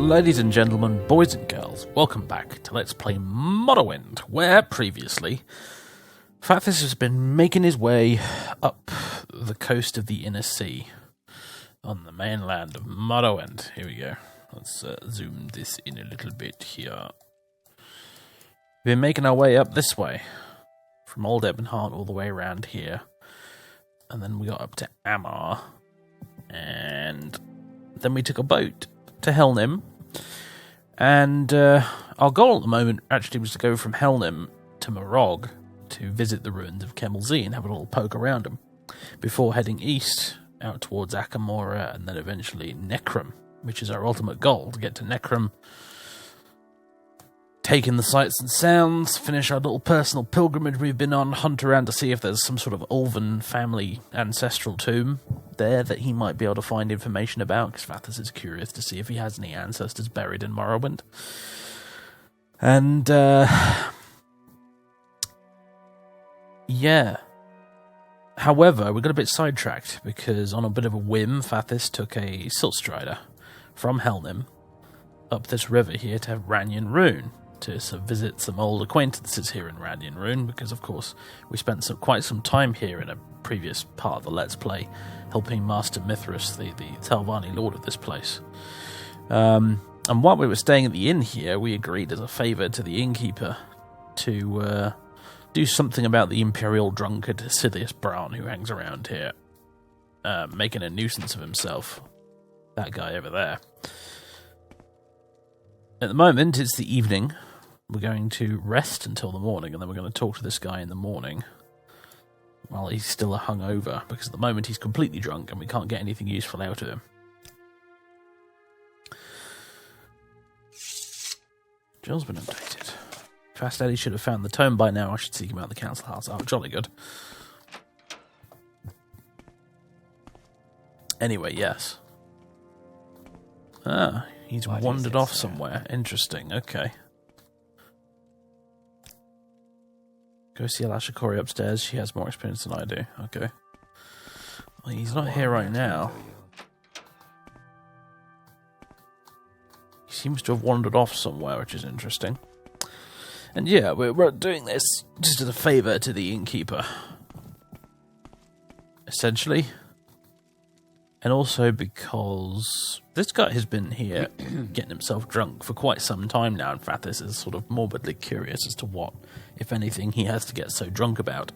Ladies and gentlemen, boys and girls, welcome back to Let's Play Morrowind, where previously Sethandas has been making his way up the coast of the Inner Sea on the mainland of Morrowind. Here we go. Let's zoom this in a little bit here. We've been making our way up this way, from Old Ebonheart all the way around here, and then we got up to Amar, and then we took a boat to Helnim, and our goal at the moment actually was to go from Helnim to Molag to visit the ruins of Kenabz and have a little poke around them before heading east out towards Akamora and then eventually Necrum, which is our ultimate goal, to get to Necrum, take in the sights and sounds, finish our little personal pilgrimage we've been on, hunt around to see if there's some sort of Ulven family ancestral tomb there that he might be able to find information about, because Sethandas is curious to see if he has any ancestors buried in Morrowind. And, yeah. However, we got a bit sidetracked, because on a bit of a whim, Sethandas took a Silt Strider from Helnim up this river here to Ranyan Rune, to visit some old acquaintances here in Ranyan Rune, because of course we spent quite some time here in a previous part of the Let's Play, helping Master Mithras, the Telvanni lord of this place. And while we were staying at the inn here, we agreed as a favour to the innkeeper to do something about the imperial drunkard Sidious Brown, who hangs around here, making a nuisance of himself. That guy over there. At the moment, it's the evening. We're going to rest until the morning, and then we're going to talk to this guy in the morning while he's still hungover, because at the moment he's completely drunk and we can't get anything useful out of him. Jill's been updated. Fast Eddie should have found the tome by now. I should seek him out the council house. Oh, jolly good. Anyway, yes. Ah, he's wandered off somewhere. Interesting, okay. Go see Alashikori upstairs. She has more experience than I do. Okay. Well, he's not here right now. He seems to have wandered off somewhere, which is interesting. And yeah, we're doing this just as a favour to the innkeeper, essentially. And also because this guy has been here getting himself drunk for quite some time now. In fact, this is sort of morbidly curious as to what, if anything, he has to get so drunk about.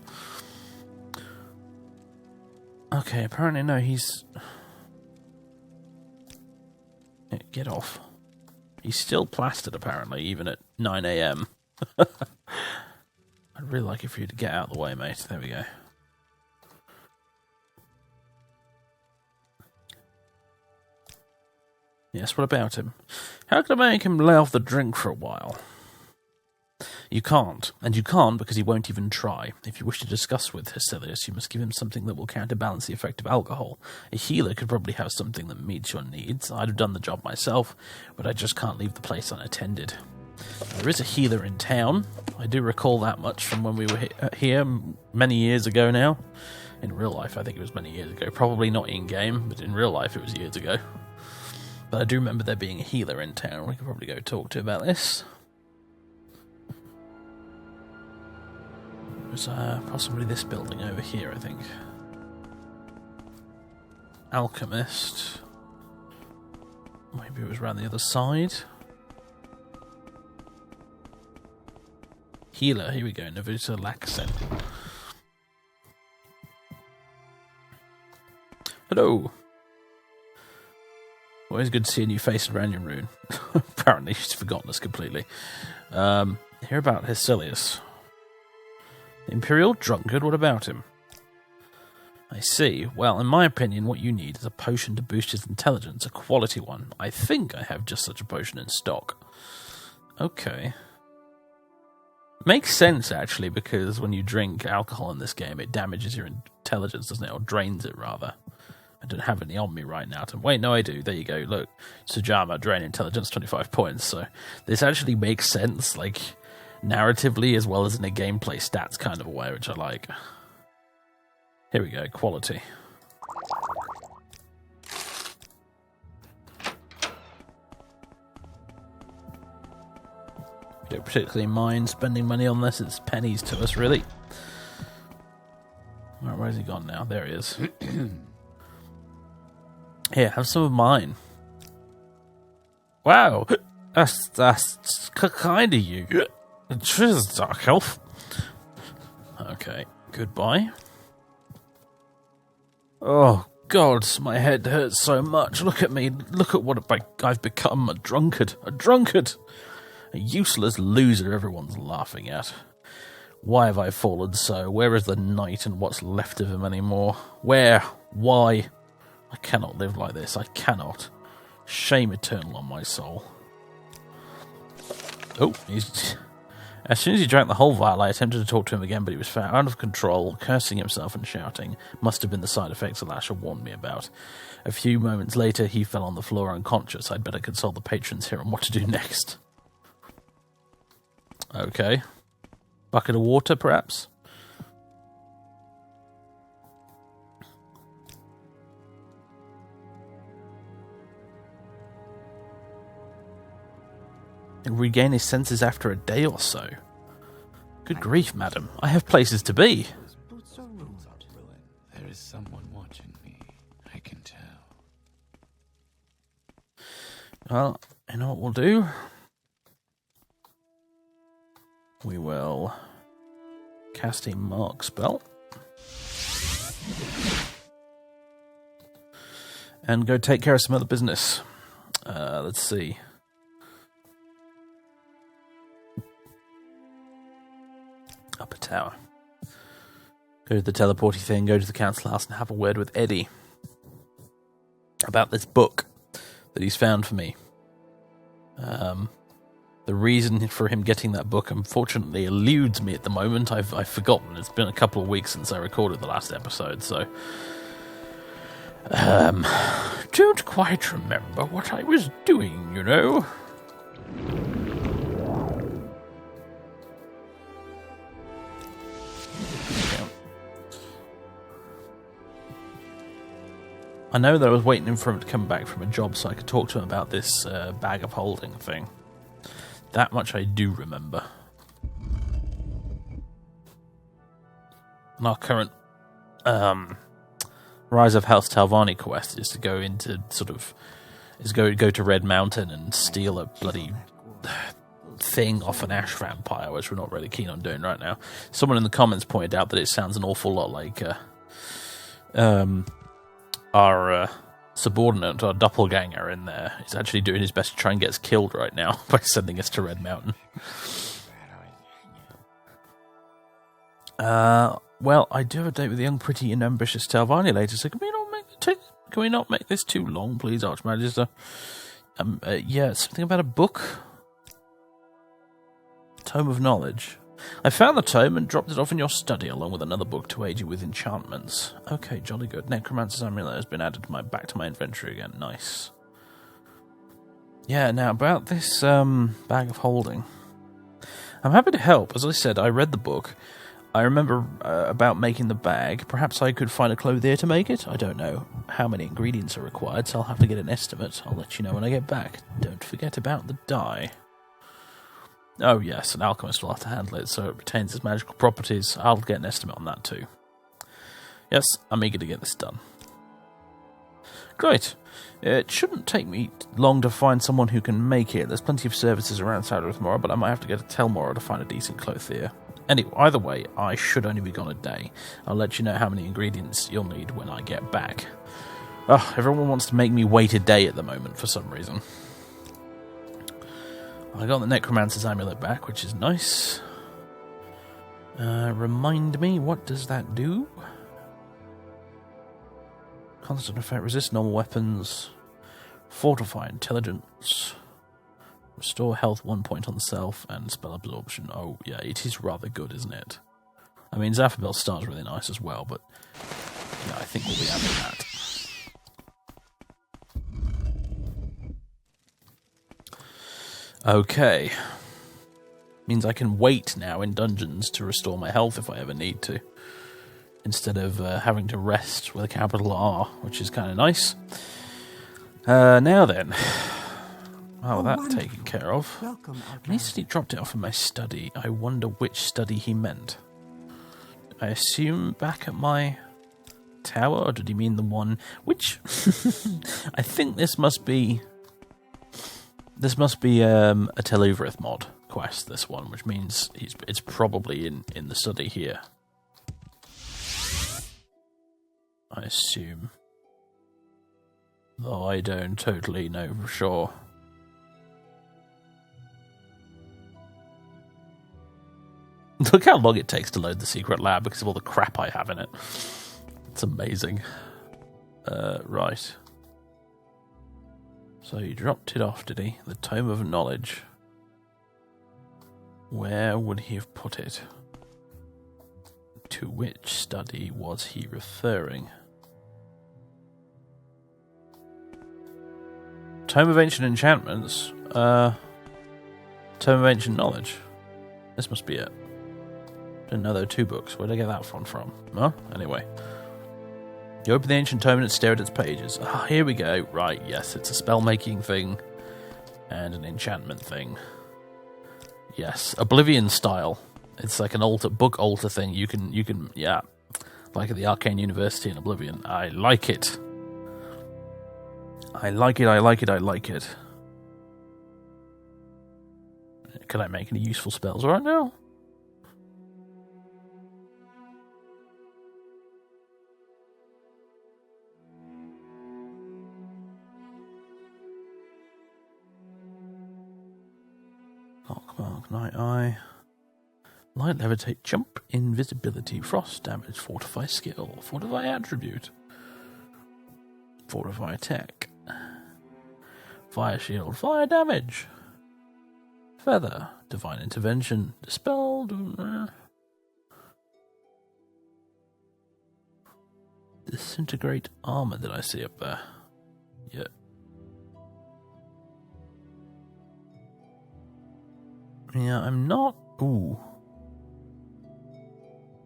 Okay, apparently no, he's... Get off. He's still plastered, apparently, even at 9 AM. I'd really like it for you to get out of the way, mate. There we go. Yes, what about him? How can I make him lay off the drink for a while? You can't, and you can't because he won't even try. If you wish to discuss with Sethandas, you must give him something that will counterbalance the effect of alcohol. A healer could probably have something that meets your needs. I'd have done the job myself, but I just can't leave the place unattended. There is a healer in town. I do recall that much from when we were here many years ago now. In real life, I think it was many years ago. Probably not in-game, but in real life it was years ago. But I do remember there being a healer in town. We could probably go talk to about this. It was possibly this building over here, I think. Alchemist. Maybe it was around the other side. Healer, here we go. Navuta Laxen. Hello. Always good to see a new face in Ranyan Rune. Apparently she's forgotten us completely. Hear about Hesilius. Imperial drunkard, what about him? I see. Well, in my opinion, what you need is a potion to boost his intelligence, a quality one. I think I have just such a potion in stock. Okay. Makes sense, actually, because when you drink alcohol in this game, it damages your intelligence, doesn't it? Or drains it, rather. I don't have any on me right now. Wait, no, I do. There you go. Look, Sujama, drain intelligence, 25 points. So this actually makes sense, like, narratively as well as in a gameplay stats kind of a way, which I like. Here we go, quality. Don't particularly mind spending money on this. It's pennies to us, really. Where's he gone now? There he is. Here, have some of mine. Wow, that's kind of you. Cheers, Dark Elf. Okay, goodbye. Oh, God, my head hurts so much. Look at me. Look at what I've become. A drunkard. A drunkard. A useless loser everyone's laughing at. Why have I fallen so? Where is the knight and what's left of him anymore? Where? Why? I cannot live like this. I cannot. Shame eternal on my soul. Oh, as soon as he drank the whole vial, I attempted to talk to him again, but he was found out of control, cursing himself and shouting. Must have been the side effects Alasha warned me about. A few moments later, he fell on the floor unconscious. I'd better consult the patrons here on what to do next. Okay. Bucket of water, perhaps? And regain his senses after a day or so. Good grief, madam. I have places to be. There is someone watching me. I can tell. Well, you know what we'll do? We will cast a mark spell. And go take care of some other business. Let's see. Upper tower. Go to the teleporty thing, go to the council house and have a word with Eddie about this book that he's found for me. The reason for him getting that book unfortunately eludes me at the moment. I've forgotten. It's been a couple of weeks since I recorded the last episode, so don't quite remember what I was doing, you know. I know that I was waiting for him to come back from a job so I could talk to him about this bag of holding thing. That much I do remember. And our current Rise of House Talvani quest is to go into go to Red Mountain and steal a bloody thing off an ash vampire, which we're not really keen on doing right now. Someone in the comments pointed out that it sounds an awful lot like our subordinate, our doppelganger in there, is actually doing his best to try and get us killed right now by sending us to Red Mountain. Well, I do have a date with the young, pretty, and ambitious Talvani later, so can we not make this too long, please, Archmagister? Yeah, something about a book? Tome of Knowledge. I found the tome and dropped it off in your study, along with another book to aid you with enchantments. Okay, jolly good. Necromancer's Amulet has been added back to my inventory again. Nice. Yeah, now about this bag of holding. I'm happy to help. As I said, I read the book. I remember about making the bag. Perhaps I could find a clothier to make it? I don't know how many ingredients are required, so I'll have to get an estimate. I'll let you know when I get back. Don't forget about the dye. Oh yes, an alchemist will have to handle it, so it retains its magical properties. I'll get an estimate on that too. Yes, I'm eager to get this done. Great. It shouldn't take me long to find someone who can make it. There's plenty of services around South Morrow, but I might have to go to Tel Morrow to find a decent clothier. Anyway, either way, I should only be gone a day. I'll let you know how many ingredients you'll need when I get back. Oh, everyone wants to make me wait a day at the moment for some reason. I got the Necromancer's Amulet back, which is nice. Remind me, what does that do? Constant effect, resist normal weapons, fortify intelligence, restore health 1 point on the self, and spell absorption. Oh, yeah, it is rather good, isn't it? I mean, Zaphobel's star is really nice as well, but yeah, I think we'll be having that. Okay. Means I can wait now in dungeons to restore my health if I ever need to, instead of having to rest with a capital R, which is kind of nice. Now then, Oh, that's taken care of. Welcome, And he said he dropped it off in my study. I wonder which study he meant. I assume back at my tower, or did he mean the one which I think this must be a Uvirith mod quest, this one, which means it's probably in the study here. I assume. Though I don't totally know for sure. Look how long it takes to load the secret lab because of all the crap I have in it. It's amazing. Right. So he dropped it off, did he? The Tome of Knowledge. Where would he have put it? To which study was he referring? Tome of Ancient Enchantments? Tome of Ancient Knowledge. This must be it. Didn't know there were two books. Where'd I get that from? Huh? Anyway. You open the ancient tome and stare at its pages. Ah, here we go. Right, yes, it's a spell-making thing and an enchantment thing. Yes, Oblivion style. It's like an book altar thing. You can, yeah, like at the Arcane University in Oblivion. I like it. I like it. Can I make any useful spells right now? Mark, Night Eye. Light Levitate, Jump, Invisibility, Frost Damage, Fortify Skill, Fortify Attribute, Fortify Attack, Fire Shield, Fire Damage, Feather, Divine Intervention, Dispel, Disintegrate Armor, did I see up there? Yeah. Yeah, I'm not... Ooh.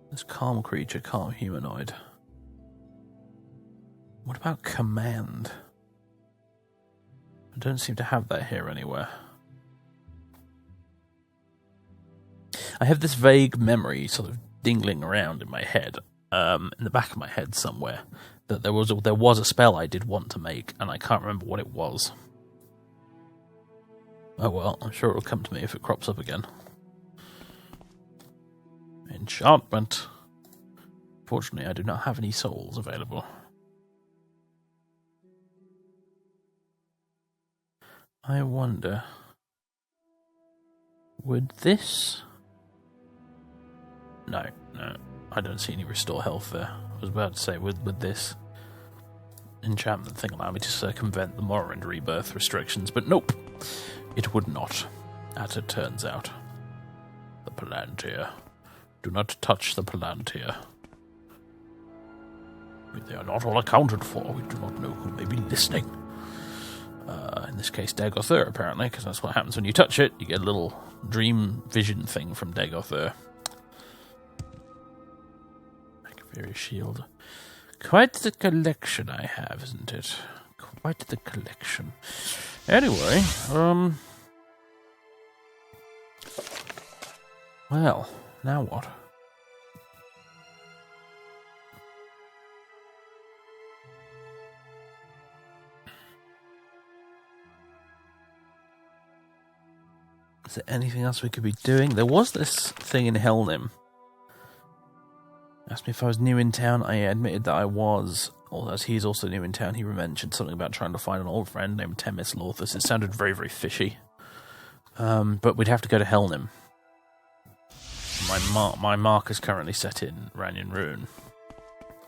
This calm creature, calm humanoid. What about command? I don't seem to have that here anywhere. I have this vague memory sort of dingling around in my head, in the back of my head somewhere, that there was a spell I did want to make, and I can't remember what it was. Oh well, I'm sure it'll come to me if it crops up again. Enchantment. Fortunately, I do not have any souls available. I wonder... Would this... No, I don't see any restore health there. I was about to say, would this enchantment thing allow me to circumvent the Morrowind Rebirth restrictions, but nope. It would not, as it turns out. The Palantir. Do not touch the Palantir. They are not all accounted for. We do not know who may be listening. In this case, Dagothur, apparently, because that's what happens when you touch it. You get a little dream vision thing from Dagothur. Very shield. Quite the collection I have, isn't it? Quite the collection. Anyway, well, now what? Is there anything else we could be doing? There was this thing in Helnim. Asked me if I was new in town. I admitted that I was. Although as he's also new in town, he mentioned something about trying to find an old friend named Temis Lorthus. It sounded very, very fishy. But we'd have to go to Helnim. My mark is currently set in Ranyan Ruin.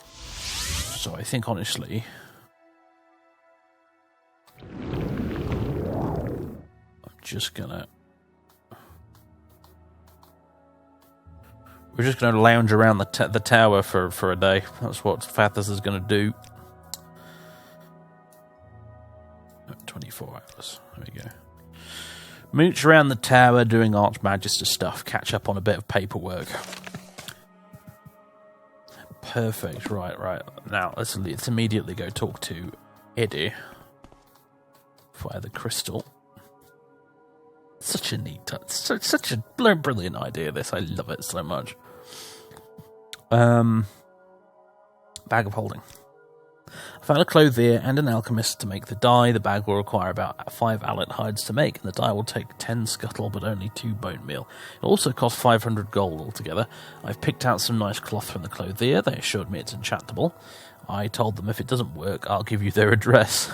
So I think, honestly... I'm just gonna... We're just going to lounge around the tower for a day. That's what Fathers is going to do. 24 hours. There we go. Mooch around the tower doing Magister stuff. Catch up on a bit of paperwork. Perfect. Right. Now, let's immediately go talk to Eddie via the crystal. Such a neat touch. Such a brilliant idea, this. I love it so much. Bag of holding. I found a clothier and an alchemist to make the dye. The bag will require about 5 allet hides to make, and the dye will take 10 scuttle but only 2 bone meal. It'll also cost 500 gold altogether. I've picked out some nice cloth from the clothier. They assured me it's enchantable. I told them if it doesn't work, I'll give you their address.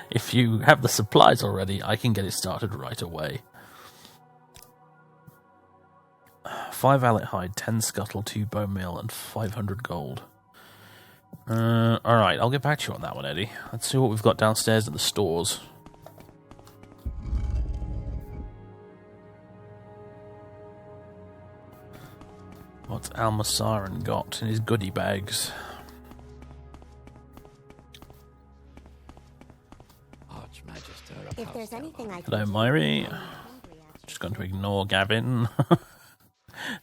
If you have the supplies already, I can get it started right away. 5 allet hide, 10 scuttle, 2 bone meal, and 500 gold. Alright, I'll get back to you on that one, Eddie. Let's see what we've got downstairs in the stores. What's Almasaran got in his goodie bags? Magister, if there's anything I can Hello, Myri. Just going to ignore Gavin.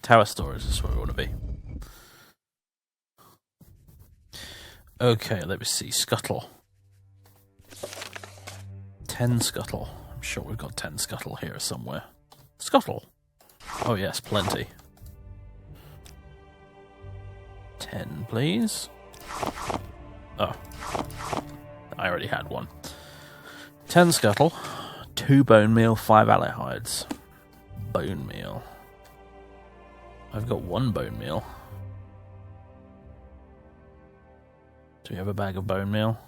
Tower storage is where we want to be. Okay, let me see. Scuttle. 10 scuttle. I'm sure we've got 10 scuttle here somewhere. Scuttle. Oh yes, plenty. 10, please. Oh. I already had one. 10 scuttle. 2 bone meal, 5 allet hides. Bone meal. I've got 1 bone meal. Do we have a bag of bone meal?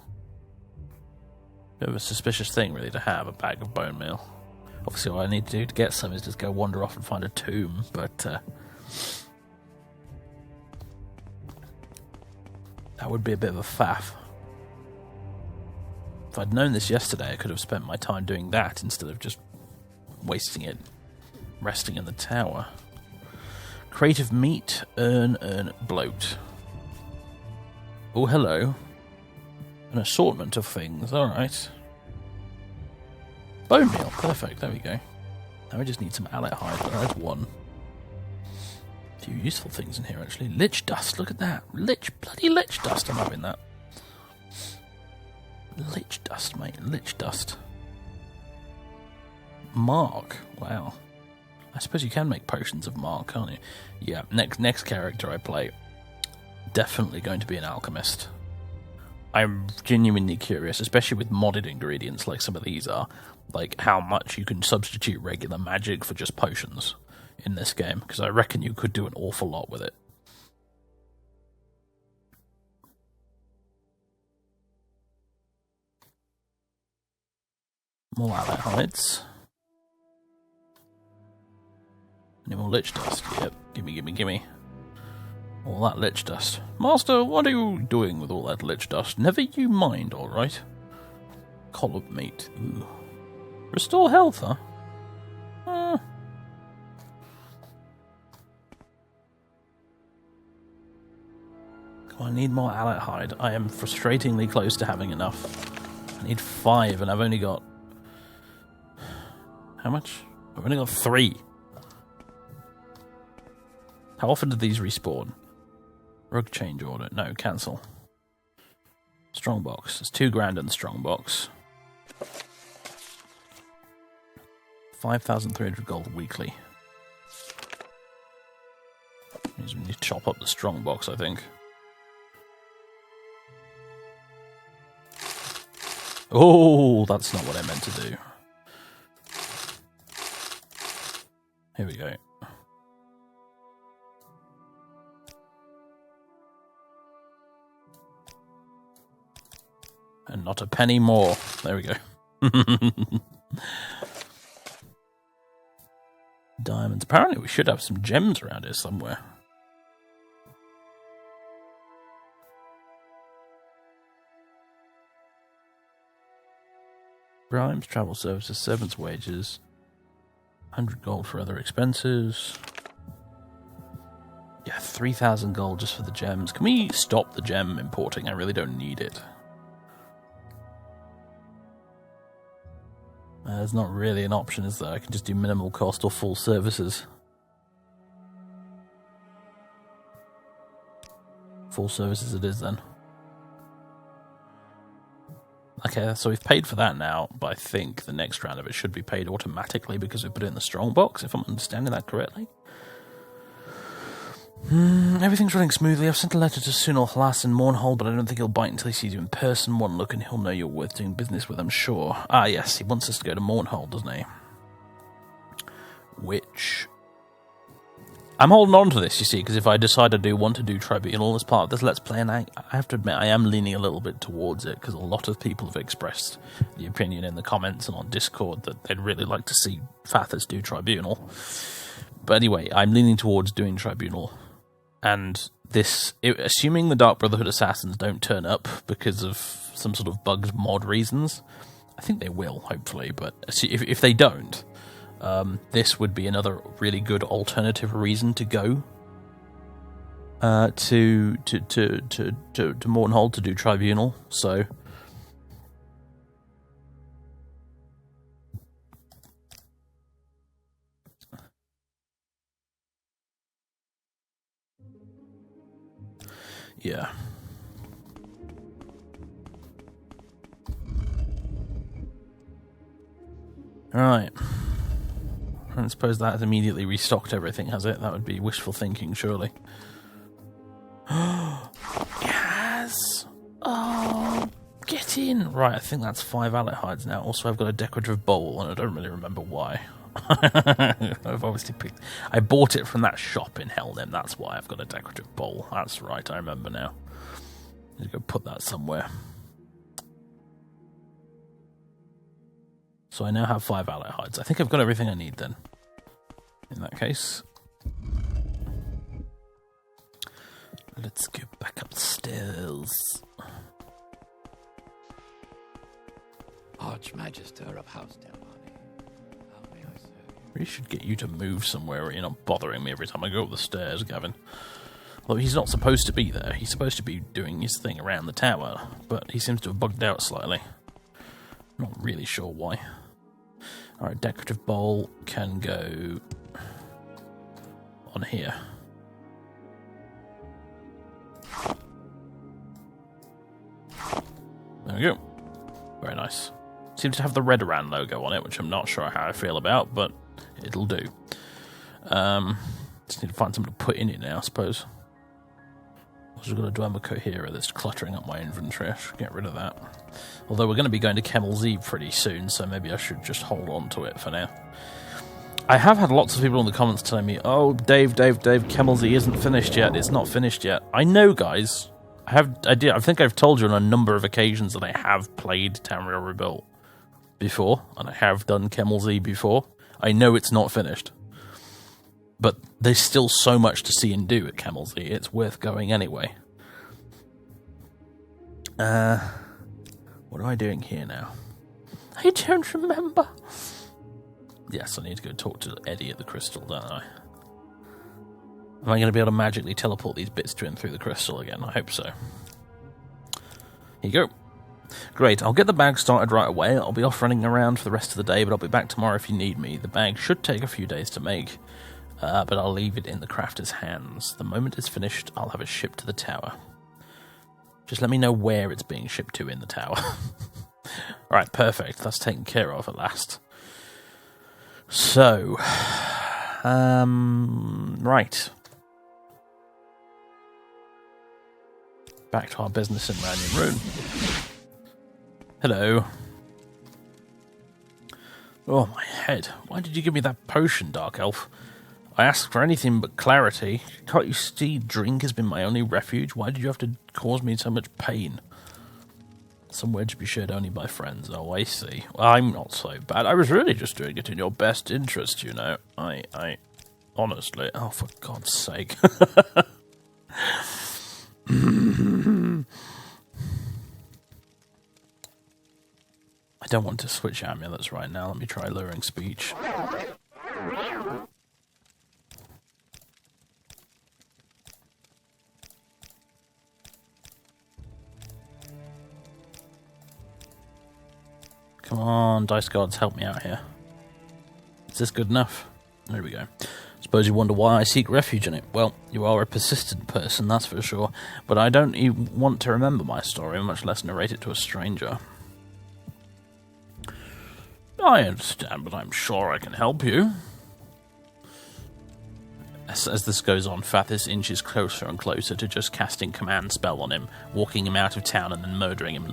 Bit of a suspicious thing, really, to have a bag of bone meal. Obviously, what I need to do to get some is just go wander off and find a tomb, but that would be a bit of a faff. If I'd known this yesterday, I could have spent my time doing that instead of just wasting it resting in the tower. Crate of meat, urn, bloat. Oh, hello. An assortment of things, alright. Bone meal, perfect, there we go. Now we just need some allet hide, but there's 1. A few useful things in here, actually. Lich dust, look at that. Bloody lich dust, I'm having that. Lich dust, mate, lich dust. Mark, wow. I suppose you can make potions of mark, can't you? Yeah, next character I play, definitely going to be an alchemist. I'm genuinely curious, especially with modded ingredients like some of these are, like how much you can substitute regular magic for just potions in this game, because I reckon you could do an awful lot with it. More allet hides. Any more lich dust? Yep, gimme. All that lich dust. Master, what are you doing with all that lich dust? Never you mind, alright? Collop meat. Ooh. Restore health, huh? I need more allet hide. I am frustratingly close to having enough. I need 5 and I've only got... How much? I've only got 3. How often do these respawn? Rug change order. No, cancel. Strongbox. There's 2 grand in the strongbox. 5,300 gold weekly. Means we need to chop up the strongbox, I think. Oh, that's not what I meant to do. Here we go. And not a penny more. There we go. Diamonds. Apparently we should have some gems around here somewhere. Bribes, travel services, servants' wages. 100 gold for other expenses. Yeah, 3,000 gold just for the gems. Can we stop the gem importing? I really don't need it. There's not really an option, is there? I can just do minimal cost or full services. Full services it is, then. Okay, so we've paid for that now, but I think the next round of it should be paid automatically because we put it in the strongbox, if I'm understanding that correctly. Everything's running smoothly. I've sent a letter to Sunil Halas in Morrowind, but I don't think he'll bite until he sees you in person. One look and he'll know you're worth doing business with, I'm sure. Ah, yes, he wants us to go to Morrowind, doesn't he? Which... I'm holding on to this, you see, because if I decide I do want to do Tribunal as part of this Let's Play, and I have to admit, I am leaning a little bit towards it, because a lot of people have expressed the opinion in the comments and on Discord that they'd really like to see Fathers do Tribunal. But anyway, I'm leaning towards doing Tribunal. And this, assuming the Dark Brotherhood assassins don't turn up because of some sort of bugged mod reasons, I think they will, hopefully, but if they don't, this would be another really good alternative reason to go to Morrowind to do Tribunal. So yeah. All right. I suppose that has immediately restocked everything, has it? That would be wishful thinking, surely. Yes! Oh, get in! Right, I think that's 5 Allet hides now. Also, I've got a decorative bowl, and I don't really remember why. I've obviously picked... I bought it from that shop in Helnem, that's why I've got a decorative bowl. That's right, I remember now. I need to go put that somewhere. So I now have 5 Allet hides. I think I've got everything I need then. In that case. Let's go back upstairs. Magister of House Delmani. How may I serve you? Really should get you to move somewhere where you're not bothering me every time I go up the stairs, Gavin. Well, he's not supposed to be there. He's supposed to be doing his thing around the tower, but he seems to have bugged out slightly. Not really sure why. Alright, decorative bowl can go on here. There we go. Very nice. Seems to have the Redoran logo on it, which I'm not sure how I feel about, but it'll do. Just need to find something to put in it now, I suppose. I've also got a Dwemer Cohera that's cluttering up my inventory. I should get rid of that. Although we're going to be going to Kenabz pretty soon, so maybe I should just hold on to it for now. I have had lots of people in the comments telling me, oh, Dave, Kenabz isn't finished yet. It's not finished yet. I know, guys. I think I've told you on a number of occasions that I have played Tamriel Rebuilt before, and I have done Kenabz before. I know it's not finished. But there's still so much to see and do at Kenabz. It's worth going anyway. What am I doing here now? I don't remember. Yes, I need to go talk to Eddie at the crystal, don't I? Am I going to be able to magically teleport these bits to him through the crystal again? I hope so. Here you go. Great, I'll get the bag started right away. I'll be off running around for the rest of the day, but I'll be back tomorrow if you need me. The bag should take a few days to make, but I'll leave it in the crafter's hands. The moment it's finished, I'll have it shipped to the tower. Just let me know where it's being shipped to in the tower. Alright, perfect. That's taken care of at last. So, right. Back to our business in Ranyan Rune. Hello. Oh, my head. Why did you give me that potion, Dark Elf? I asked for anything but clarity. Can't you see drink has been my only refuge? Why did you have to cause me so much pain? Somewhere to be shared only by friends. Oh, I see. Well, I'm not so bad. I was really just doing it in your best interest, you know. I honestly... Oh, for God's sake. I don't want to switch amulets right now. Let me try lowering speech. Come on, dice gods, help me out here. Is this good enough? There we go. Suppose you wonder why I seek refuge in it. Well, you are a persistent person, that's for sure. But I don't even want to remember my story, much less narrate it to a stranger. I understand, but I'm sure I can help you. As this goes on, Fathis inches closer and closer to just casting command spell on him, walking him out of town and then murdering him,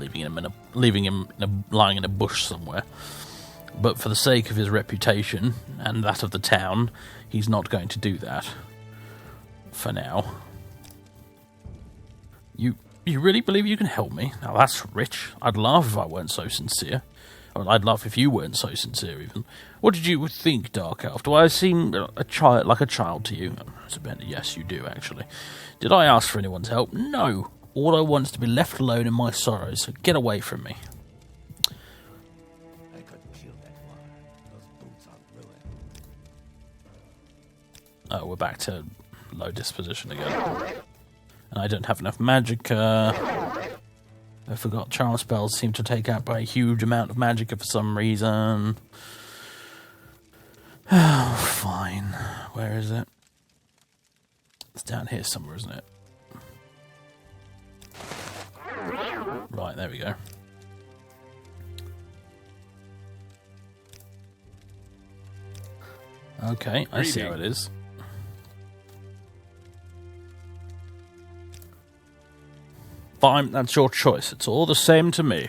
leaving him lying in a bush somewhere. But for the sake of his reputation and that of the town, he's not going to do that. For now. You really believe you can help me? Now that's rich. I'd laugh if I weren't so sincere. Or I'd laugh if you weren't so sincere, even. What did you think, Dark Elf? Do I seem like a child to you? Yes, you do, actually. Did I ask for anyone's help? No. All I want is to be left alone in my sorrows, so get away from me. I couldn't kill that one. Those boots are ruined. Oh, we're back to low disposition again. And I don't have enough magicka. I forgot charm spells seem to take out by a huge amount of magicka for some reason. Oh, fine. Where is it? It's down here somewhere, isn't it? Right, there we go. Okay, I see how it is. Fine, that's your choice. It's all the same to me.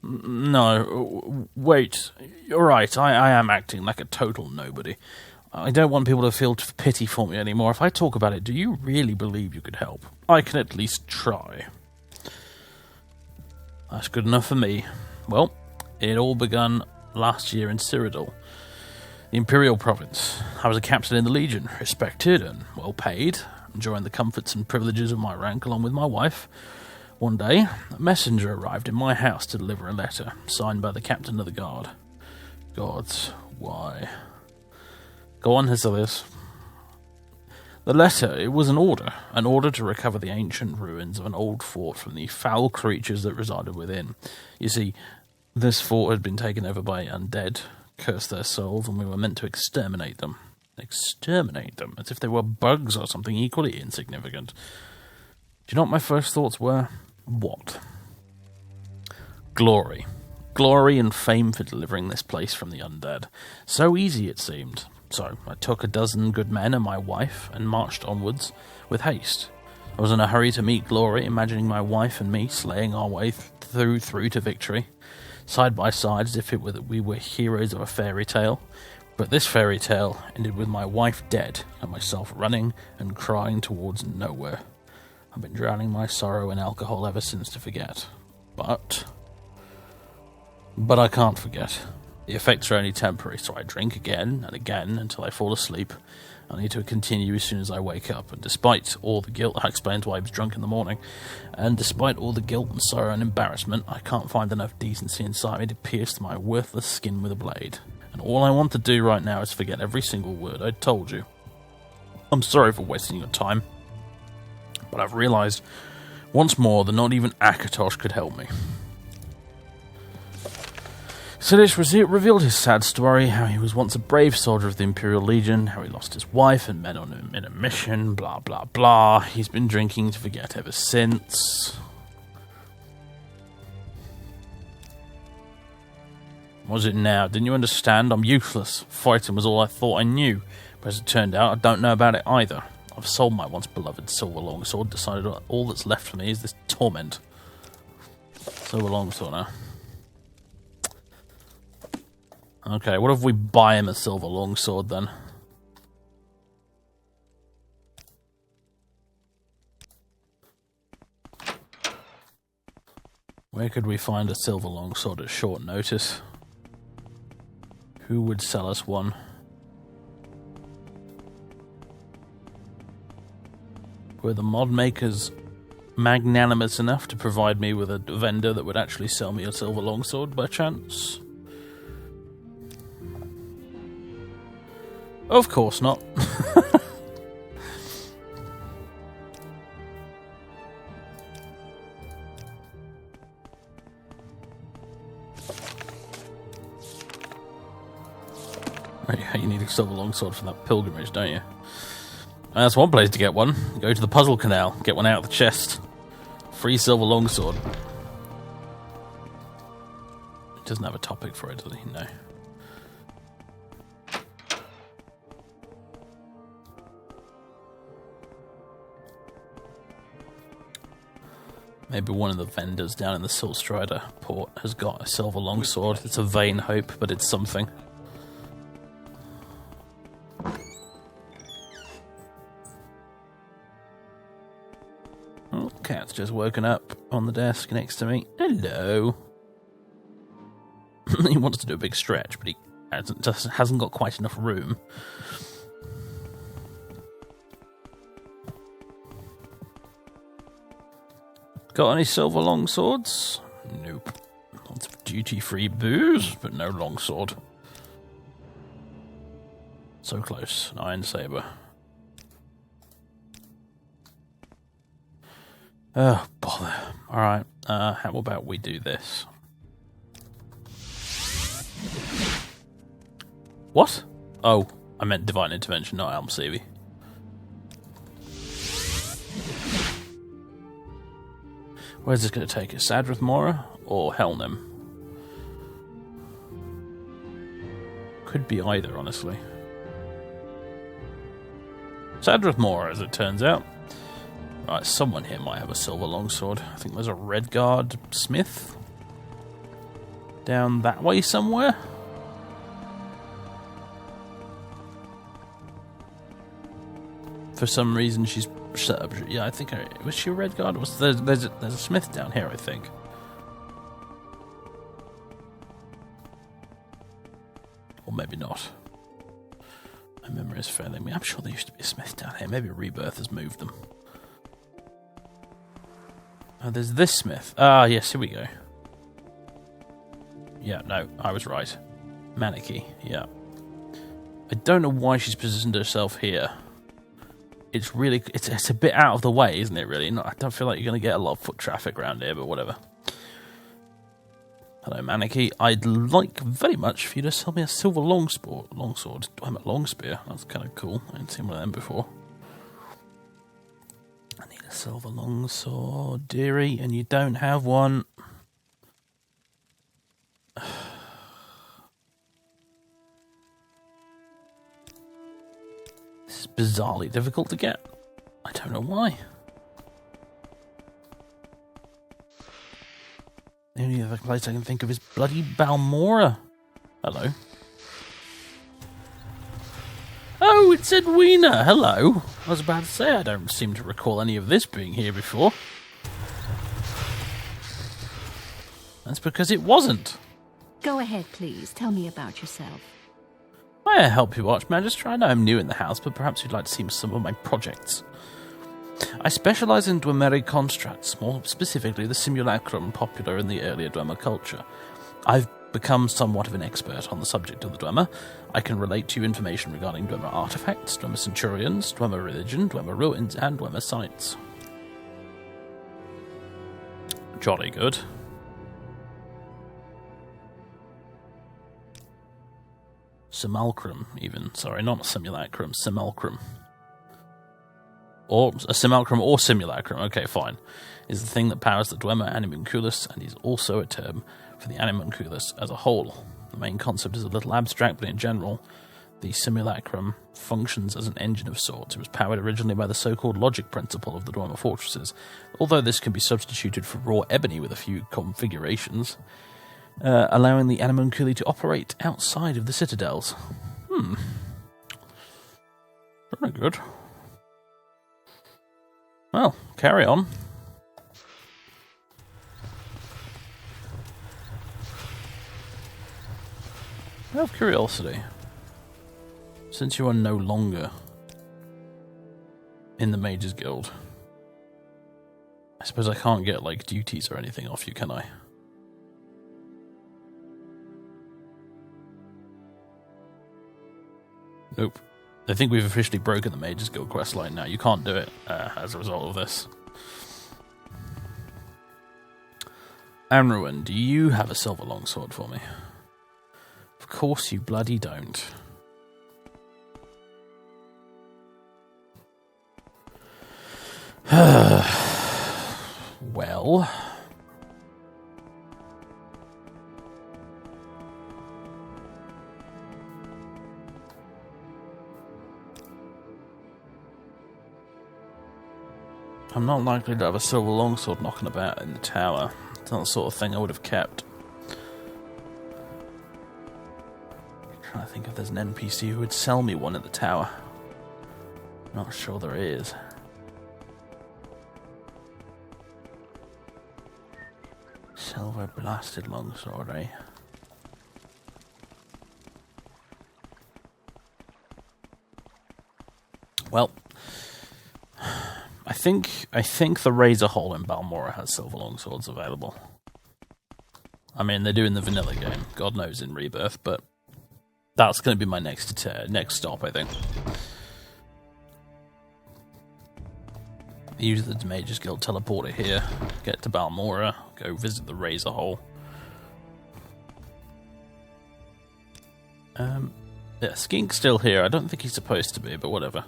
No, wait. You're right, I am acting like a total nobody. I don't want people to feel pity for me anymore. If I talk about it, do you really believe you could help? I can at least try. That's good enough for me. Well, it all begun last year in Cyrodiil, the Imperial Province. I was a captain in the Legion, respected and well paid, enjoying the comforts and privileges of my rank along with my wife. One day, a messenger arrived in my house to deliver a letter, signed by the captain of the guard. Gods, why? Go on, Hesilis. The letter, it was an order to recover the ancient ruins of an old fort from the foul creatures that resided within. You see, this fort had been taken over by undead, cursed their souls, and we were meant to exterminate them. Exterminate them, as if they were bugs or something equally insignificant. Do you know what my first thoughts were? What? Glory. Glory and fame for delivering this place from the undead. So easy it seemed. So I took a dozen good men and my wife and marched onwards with haste. I was in a hurry to meet glory, imagining my wife and me slaying our way through to victory, side by side as if we were heroes of a fairy tale. But this fairy tale ended with my wife dead and myself running and crying towards nowhere. I've been drowning my sorrow in alcohol ever since to forget. But I can't forget. The effects are only temporary, so I drink again and again until I fall asleep. I need to continue as soon as I wake up, and despite all the guilt, I explained why I was drunk in the morning, and despite all the guilt and sorrow and embarrassment, I can't find enough decency inside me to pierce my worthless skin with a blade. And all I want to do right now is forget every single word I told you. I'm sorry for wasting your time, but I've realized once more that not even Akatosh could help me. Sidish revealed his sad story, how he was once a brave soldier of the Imperial Legion, how he lost his wife and men on him in a mission, blah blah blah. He's been drinking to forget ever since. Was it now? Didn't you understand? I'm useless. Fighting was all I thought I knew, but as it turned out, I don't know about it either. I've sold my once beloved silver longsword, decided all that's left for me is this torment. Silver longsword now. Okay, what if we buy him a silver longsword then? Where could we find a silver longsword at short notice? Who would sell us one? Were the mod makers magnanimous enough to provide me with a vendor that would actually sell me a silver longsword by chance? Of course not. You need a silver longsword for that pilgrimage, don't you? That's one place to get one. Go to the puzzle canal, get one out of the chest. Free silver longsword. He doesn't have a topic for it, does he? No. Maybe one of the vendors down in the Silt Strider port has got a silver longsword. It's a vain hope, but it's something. Oh, cat's just woken up on the desk next to me. Hello. He wants to do a big stretch, but he hasn't got quite enough room. Got any silver longswords? Nope. Lots of duty-free booze, but no longsword. So close. An iron saber. Oh, bother. Alright, how about we do this? What? Oh, I meant Divine Intervention, not Almsevi. Where's this going to take us? Sadrith Mora or Helnim? Could be either, honestly. Sadrith Mora, as it turns out. Right, someone here might have a silver longsword. I think there's a Redguard smith down that way somewhere. For some reason, she's set up. Yeah, I think was she a Redguard? There's a smith down here, I think. Or maybe not. My memory is failing me. I'm sure there used to be a smith down here. Maybe Rebirth has moved them. Oh, there's this smith. Ah, yes, here we go. Yeah, no, I was right. Maneki, yeah. I don't know why she's positioned herself here. It's really, it's a bit out of the way, isn't it, really? I don't feel like you're going to get a lot of foot traffic around here, but whatever. Hello, Maneki. I'd like very much for you to sell me a silver longsword. I'm a long spear. That's kind of cool. I haven't seen one of them before. I need a silver longsword, dearie, and you don't have one. This is bizarrely difficult to get. I don't know why. The only other place I can think of is bloody Balmora. Hello. Oh, it's Edwina. Hello. I was about to say, I don't seem to recall any of this being here before. That's because it wasn't. Go ahead, please. Tell me about yourself. May I help you, Magister? I know I'm new in the house, but perhaps you'd like to see some of my projects. I specialise in Dwemer constructs, more specifically the simulacrum popular in the earlier Dwemer culture. I've become somewhat of an expert on the subject of the Dwemer. I can relate to you information regarding Dwemer artifacts, Dwemer centurions, Dwemer religion, Dwemer ruins, and Dwemer sites. Jolly good. Simulacrum, even. Sorry, not simulacrum, simulacrum. Or a simulacrum or simulacrum, okay, fine, is the thing that powers the Dwemer animunculus and is also a term for the animunculus as a whole. The main concept is a little abstract, but in general, the simulacrum functions as an engine of sorts. It was powered originally by the so-called logic principle of the Dwemer fortresses, although this can be substituted for raw ebony with a few configurations, allowing the animunculi to operate outside of the citadels. Very good. Well, carry on. Out of curiosity, since you are no longer in the Mages Guild, I suppose I can't get, like, duties or anything off you, can I? Nope. I think we've officially broken the Mages Guild questline now. You can't do it as a result of this. Amruin, do you have a silver longsword for me? Of course you bloody don't. Well... I'm not likely to have a silver longsword knocking about in the tower. It's not the sort of thing I would have kept. I'm trying to think if there's an NPC who would sell me one at the tower. Not sure there is. Silver blasted longsword, eh? Well, I think the Razor Hole in Balmora has silver longswords available. I mean, they do in the vanilla game. God knows in Rebirth, but that's going to be my next stop, I think. Use the Mages Guild teleporter here, get to Balmora, go visit the Razor Hole. Yeah, Skink's still here. I don't think he's supposed to be, but whatever.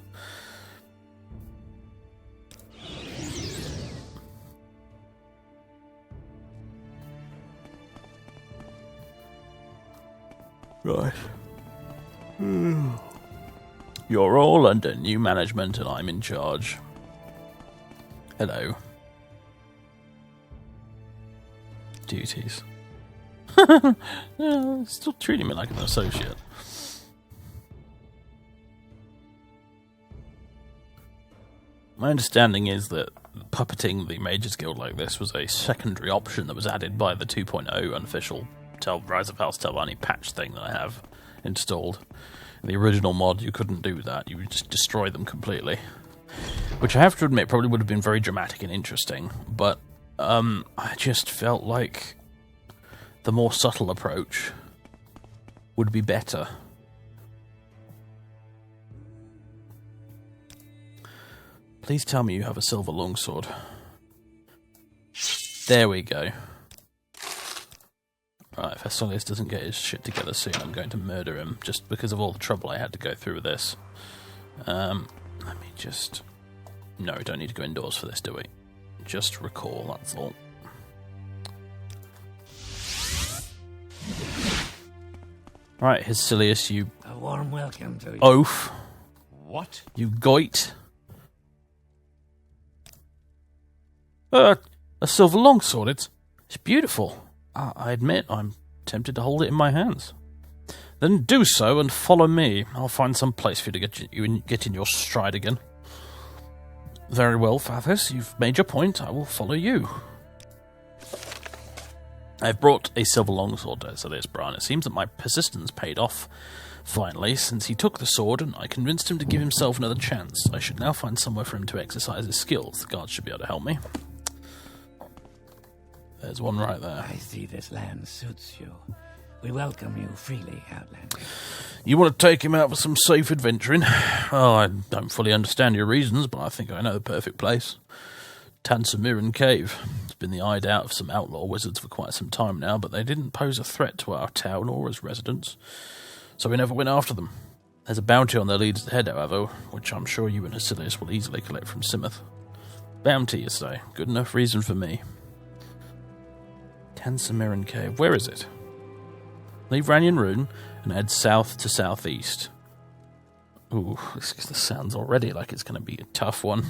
Right. You're all under new management and I'm in charge. Hello. Duties. Still treating me like an associate. My understanding is that puppeting the Mages Guild like this was a secondary option that was added by the 2.0 unofficial Rise of House Telvanni patch thing that I have installed. In the original mod, you couldn't do that. You would just destroy them completely. Which I have to admit probably would have been very dramatic and interesting, but I just felt like the more subtle approach would be better. Please tell me you have a silver longsword. There we go. Right, if Escorting doesn't get his shit together soon, I'm going to murder him, just because of all the trouble I had to go through with this. Let me just... No, we don't need to go indoors for this, do we? Just recall, that's all. Right, Hesilius, you... A warm welcome to you. Oaf. What? You goit. A silver longsword, it's beautiful. I admit, I'm tempted to hold it in my hands. Then do so and follow me. I'll find some place for you to get in your stride again. Very well, Fathers, you've made your point. I will follow you. I've brought a silver longsword to Hesilius Brian. It seems that my persistence paid off, finally, since he took the sword and I convinced him to give himself another chance. I should now find somewhere for him to exercise his skills. The guards should be able to help me. There's one right there. I see this land suits you. We welcome you freely, Outlander. You want to take him out for some safe adventuring? Well, I don't fully understand your reasons, but I think I know the perfect place. Tansamiran Cave. It's been the hideout of some outlaw wizards for quite some time now, but they didn't pose a threat to our town or as residents, so we never went after them. There's a bounty on their leader's head, however, which I'm sure you and Hesilius will easily collect from Simoth. Bounty, you say? Good enough reason for me. Tansamiran Cave. Where is it? Leave Ranyan Rune and head south to southeast. Ooh, this sounds already like it's going to be a tough one.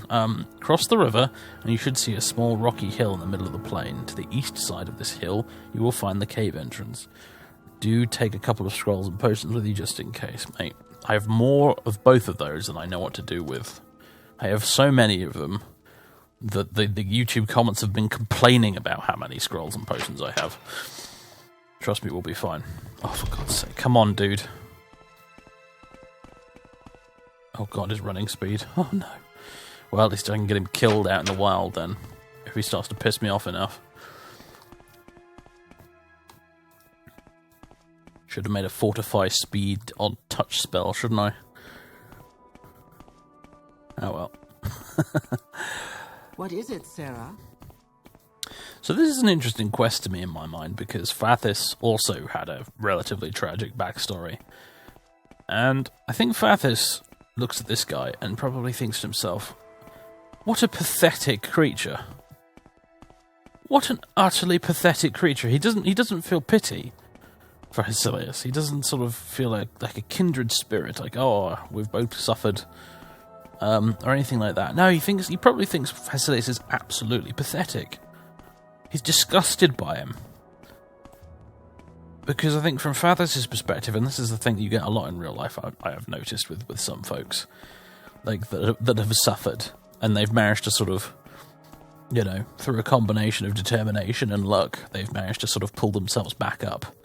Cross the river and you should see a small rocky hill in the middle of the plain. To the east side of this hill, you will find the cave entrance. Do take a couple of scrolls and potions with you just in case, mate. I have more of both of those than I know what to do with. I have so many of them that the YouTube comments have been complaining about how many scrolls and potions I have. Trust me, we'll be fine. Oh, for God's sake. Come on, dude. Oh, God, his running speed. Oh, no. Well, at least I can get him killed out in the wild, then. If he starts to piss me off enough. Should have made a fortify speed on touch spell, shouldn't I? Oh, well. What is it, Sarah? So this is an interesting quest to me in my mind, because Fathis also had a relatively tragic backstory. And I think Fathis looks at this guy and probably thinks to himself, what a pathetic creature. What an utterly pathetic creature. He doesn't feel pity for Hesilius. He doesn't sort of feel like a kindred spirit, like, oh, we've both suffered or anything like that. No, he probably thinks Facilis is absolutely pathetic. He's disgusted by him. Because I think from Fathers' perspective, and this is the thing that you get a lot in real life, I have noticed with some folks, like that have suffered, and they've managed to sort of, you know, through a combination of determination and luck, they've managed to sort of pull themselves back up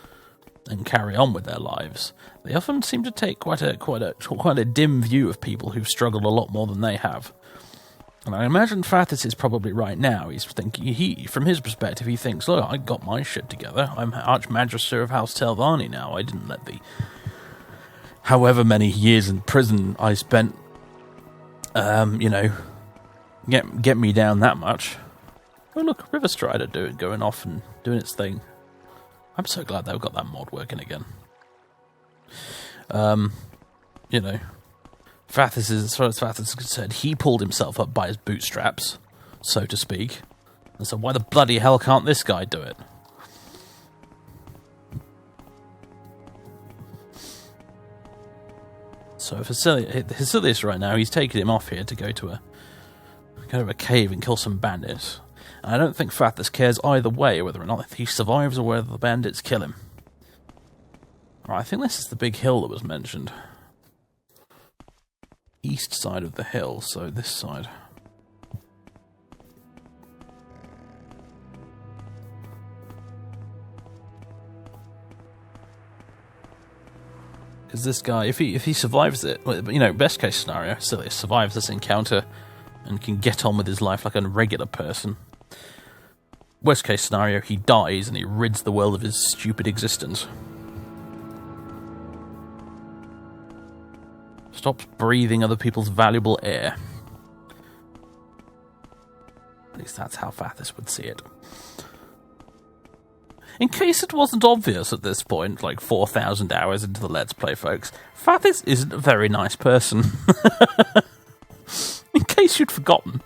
and carry on with their lives. They often seem to take quite a dim view of people who've struggled a lot more than they have. And I imagine Fathis is probably right now. He's thinking, from his perspective, he thinks, look, I got my shit together. I'm Magister of House Telvanni now. I didn't let the however many years in prison I spent, you know, get me down that much. Oh look, River Strider going off and doing its thing. I'm so glad they've got that mod working again. You know, Fathis is, as far as Fathis is concerned, he pulled himself up by his bootstraps, so to speak. And so why the bloody hell can't this guy do it? So Facilius right now, he's taking him off here to go to a cave and kill some bandits. And I don't think Fathis cares either way whether or not he survives or whether the bandits kill him. Right, I think this is the big hill that was mentioned. East side of the hill, so this side. Because this guy, if he survives it, you know, best case scenario, Silius survives this encounter and can get on with his life like a regular person. Worst case scenario, he dies and he rids the world of his stupid existence. Stops breathing other people's valuable air. At least that's how Fathis would see it. In case it wasn't obvious at this point, like 4,000 hours into the Let's Play, folks, Fathis isn't a very nice person. In case you'd forgotten.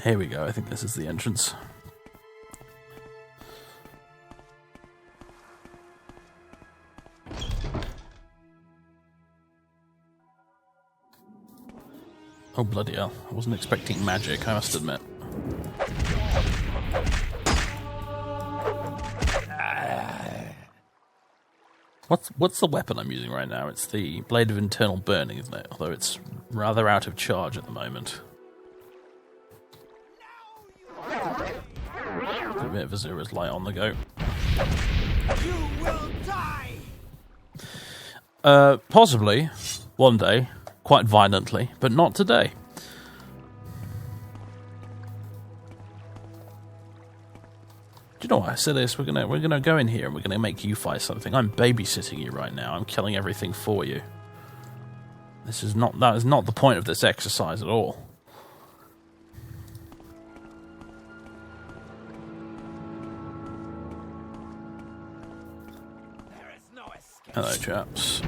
Here we go, I think this is the entrance. Oh bloody hell, I wasn't expecting magic, I must admit. What's the weapon I'm using right now? It's the Blade of Internal Burning, isn't it? Although it's rather out of charge at the moment. A bit of Azura's light on the go. You will die! Possibly, one day, quite violently, but not today. Do you know what? I said this, we're gonna go in here and we're gonna make you fight something. I'm babysitting you right now. I'm killing everything for you. That is not the point of this exercise at all. Hello, chaps.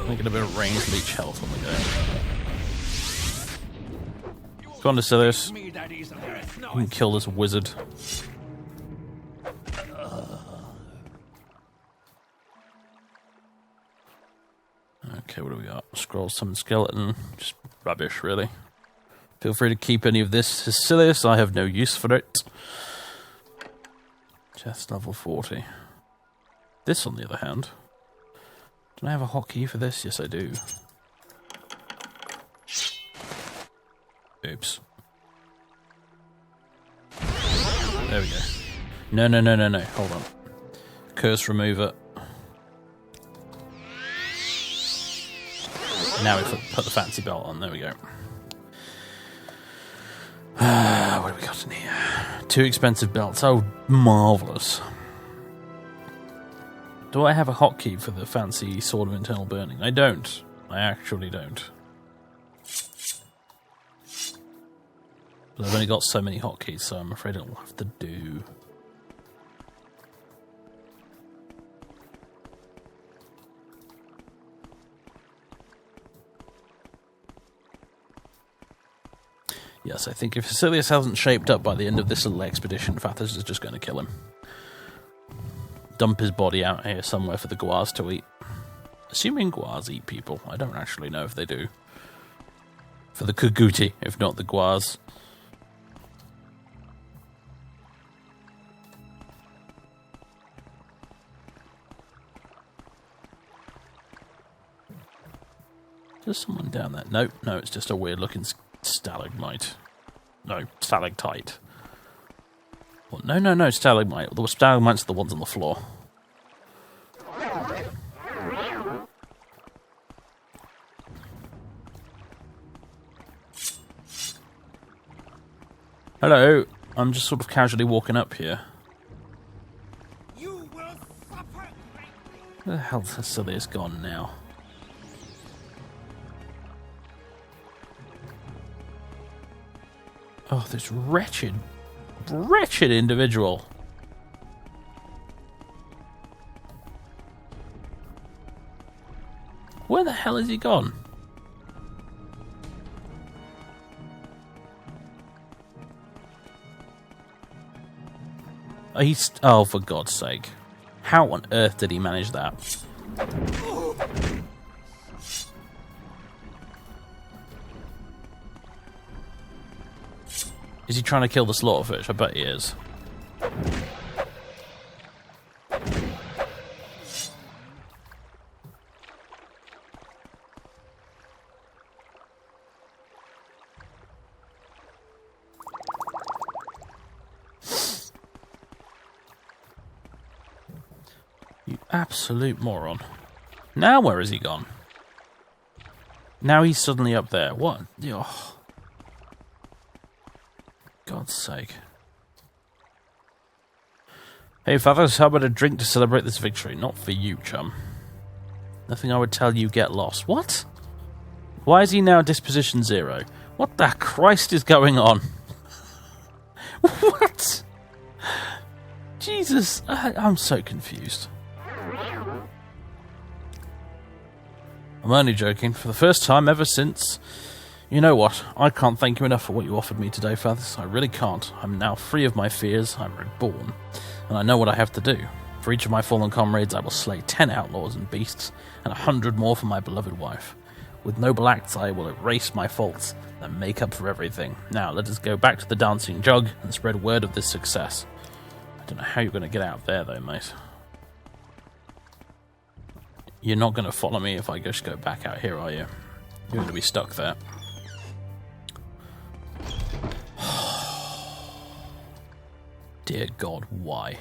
Making a bit of range leech health on the go. Go on to Silius. You can kill this wizard. Okay, what do we got? Scroll, summon skeleton. Just rubbish, really. Feel free to keep any of this, Silius. I have no use for it. Chest level 40. This, on the other hand. Do I have a hotkey for this? Yes, I do. Oops. There we go. No. Hold on. Curse remover. Now we put the fancy belt on. There we go. What have we got in here? 2 expensive belts. Oh, marvellous. Do I have a hotkey for the fancy Sword of Internal Burning? I don't. I actually don't. But I've only got so many hotkeys, so I'm afraid it'll have to do. Yes, I think if Facilius hasn't shaped up by the end of this little expedition, Fathers is just going to kill him. dump his body out here somewhere for the guars to eat. Assuming guars eat people. I don't actually know if they do. For the Kuguti, if not the guars. There's someone down there. No, it's just a weird looking stalagmite. No, stalactite. Well, no, stalagmite. The stalagmites are the ones on the floor. Hello, I'm just sort of casually walking up here. You will suffer. Where the hell has Cillius gone now? Oh, this wretched individual. Where the hell has he gone? Oh, for God's sake. How on earth did he manage that? Is he trying to kill the slaughterfish? I bet he is. You absolute moron. Now where has he gone? Now he's suddenly up there. What? Oh. God's sake. Hey, fathers, how about a drink to celebrate this victory? Not for you, chum. Nothing I would tell you, get lost. What? Why is he now disposition 0? What the Christ is going on? What? Jesus, I'm so confused. I'm only joking. For the first time ever since... You know what? I can't thank you enough for what you offered me today, Fathers. I really can't. I'm now free of my fears. I'm reborn. And I know what I have to do. For each of my fallen comrades, I will slay 10 outlaws and beasts, and 100 more for my beloved wife. With noble acts, I will erase my faults and make up for everything. Now, let us go back to the dancing jug and spread word of this success. I don't know how you're going to get out there, though, mate. You're not going to follow me if I just go back out here, are you? You're going to be stuck there. Dear God, why?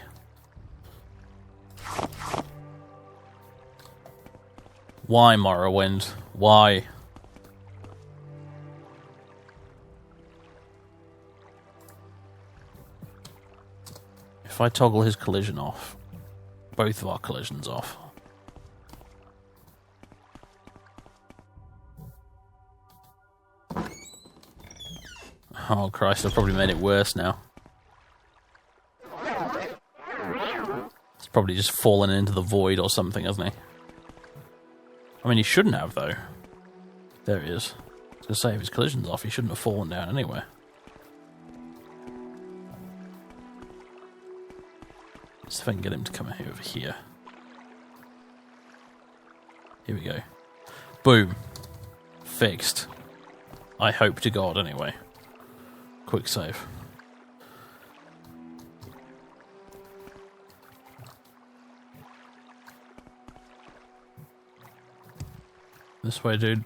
Why, Morrowind? Why? If I toggle his collision off, both of our collisions off. Oh Christ, I've probably made it worse now. He's probably just fallen into the void or something, hasn't he? I mean, he shouldn't have, though. There he is. I was going to say, if his collision's off, he shouldn't have fallen down anywhere. Let's see if I can get him to come over here. Here we go. Boom. Fixed. I hope to God, anyway. Quick save. This way, dude.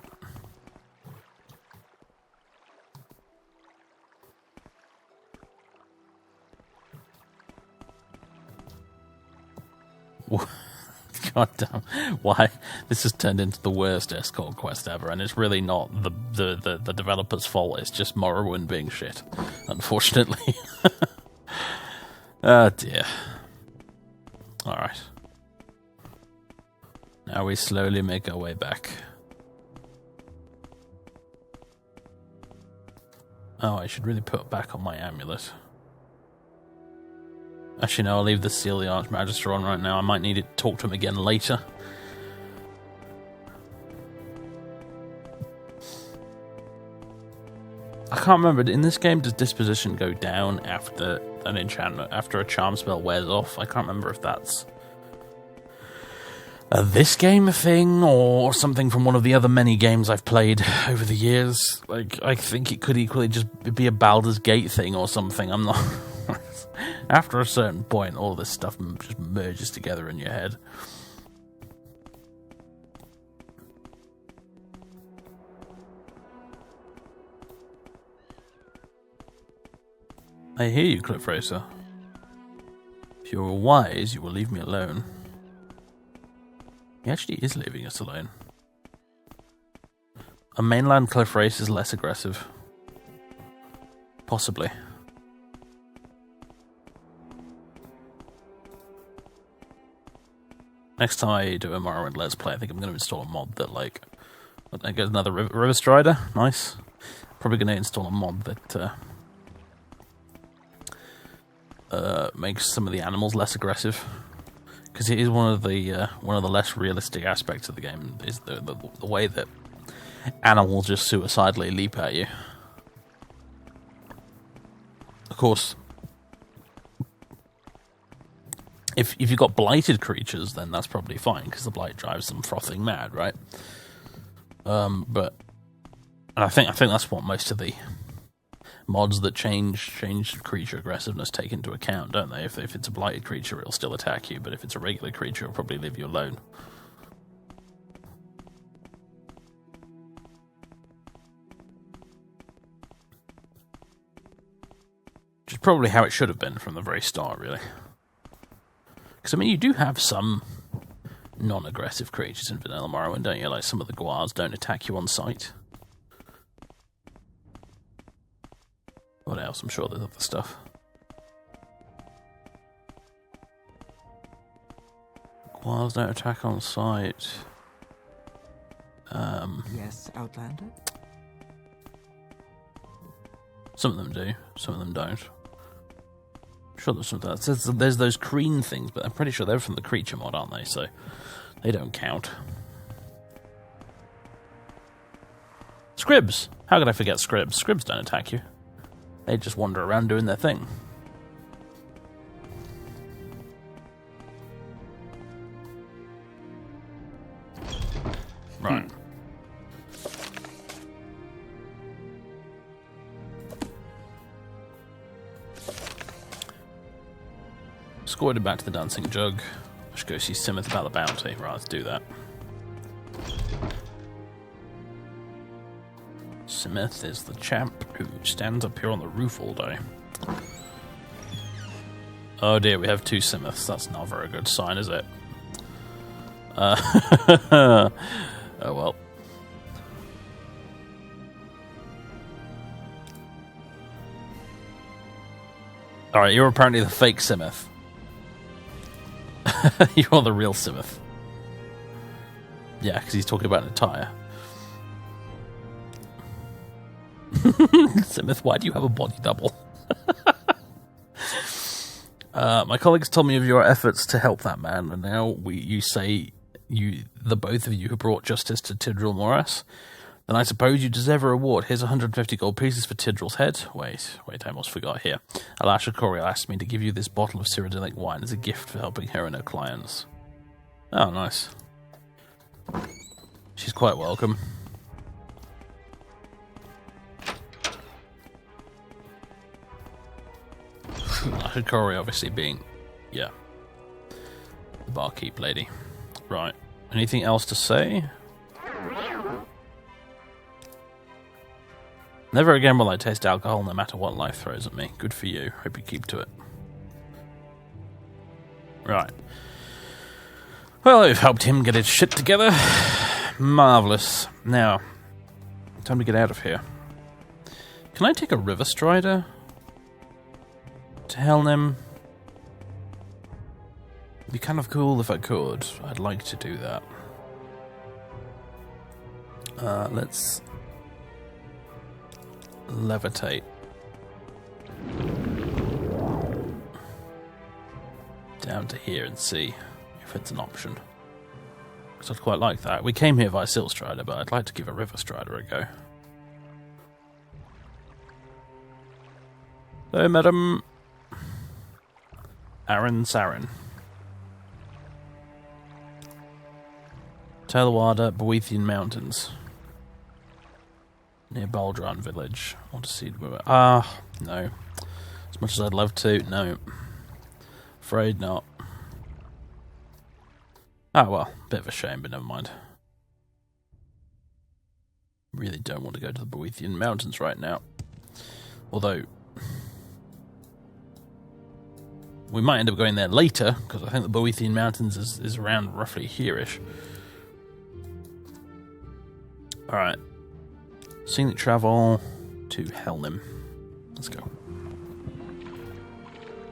God damn. Why? This has turned into the worst escort quest ever, and it's really not the developer's fault. It's just Morrowind being shit, unfortunately. Oh dear. Alright. Now we slowly make our way back. Oh, I should really put back on my amulet. Actually, no, I'll leave the Seal the Magister on right now. I might need to talk to him again later. I can't remember. In this game, does disposition go down after an enchantment, after a charm spell wears off? I can't remember if that's this game thing or something from one of the other many games I've played over the years. Like, I think it could equally just be a Baldur's Gate thing or something. I'm not... After a certain point, all this stuff just merges together in your head. I hear you, Cliff Racer. If you are wise, you will leave me alone. He actually is leaving us alone. A mainland Cliff Race is less aggressive. Possibly. Next time I do a Morrowind Let's Play, I think I'm going to install a mod that, like... I get another River Strider. Nice. Probably going to install a mod that... makes some of the animals less aggressive, because it is one of the less realistic aspects of the game is the way that animals just suicidally leap at you. Of course, if you've got blighted creatures, then that's probably fine because the blight drives them frothing mad, right? But I think that's what most of the mods that change creature aggressiveness take into account, don't they? If it's a blighted creature, it'll still attack you, but if it's a regular creature, it'll probably leave you alone. Which is probably how it should have been from the very start, really. Because, I mean, you do have some non-aggressive creatures in Vanilla Morrowind, don't you? Like, some of the guards don't attack you on sight. What else? I'm sure there's other stuff. Guards don't attack on sight. Yes, Outlander? Some of them do, some of them don't. I'm sure there's something else. There's those green things, but I'm pretty sure they're from the creature mod, aren't they? So they don't count. Scribs! How could I forget Scribs? Scribs don't attack you. They just wander around doing their thing. Right. Escorted back to the Dancing Jug. I should go see Simoth about the bounty. Right, let's do that. Simoth is the champ who stands up here on the roof all day. Oh dear, we have two Simoths. That's not a very good sign, is it? Oh well. Alright, you're apparently the fake Simoth. You're the real Simoth. Yeah, because he's talking about an attire. Simoth, why do you have a body double? My colleagues told me of your efforts to help that man, and now you say the both of you who brought justice to Tidril Morass. Then I suppose you deserve a reward. Here's 150 gold pieces for Tidril's head. Wait, I almost forgot here. Alasha Coriel asked me to give you this bottle of Cyrodiilic wine as a gift for helping her and her clients. Oh, nice. She's quite welcome. Alasha Coriel obviously being, yeah, the barkeep lady. Right. Anything else to say? Never again will I taste alcohol no matter what life throws at me. Good for you. Hope you keep to it. Right. Well, we've helped him get his shit together. Marvellous. Now, time to get out of here. Can I take a River Strider to Helnem? It'd be kind of cool if I could. I'd like to do that. Let's levitate down to here and see if it's an option. Because I'd quite like that. We came here via Silt Strider, but I'd like to give a River Strider a go. Hello, madam. Aaron Saren. Telawada, Boethian Mountains. Near Baldran village. Want to see... no. As much as I'd love to, no. Afraid not. Ah, well, bit of a shame, but never mind. Really don't want to go to the Boethian Mountains right now. Although... we might end up going there later, because I think the Boethian Mountains is around roughly here-ish. Alright. Scenic travel to Helnim. Let's go.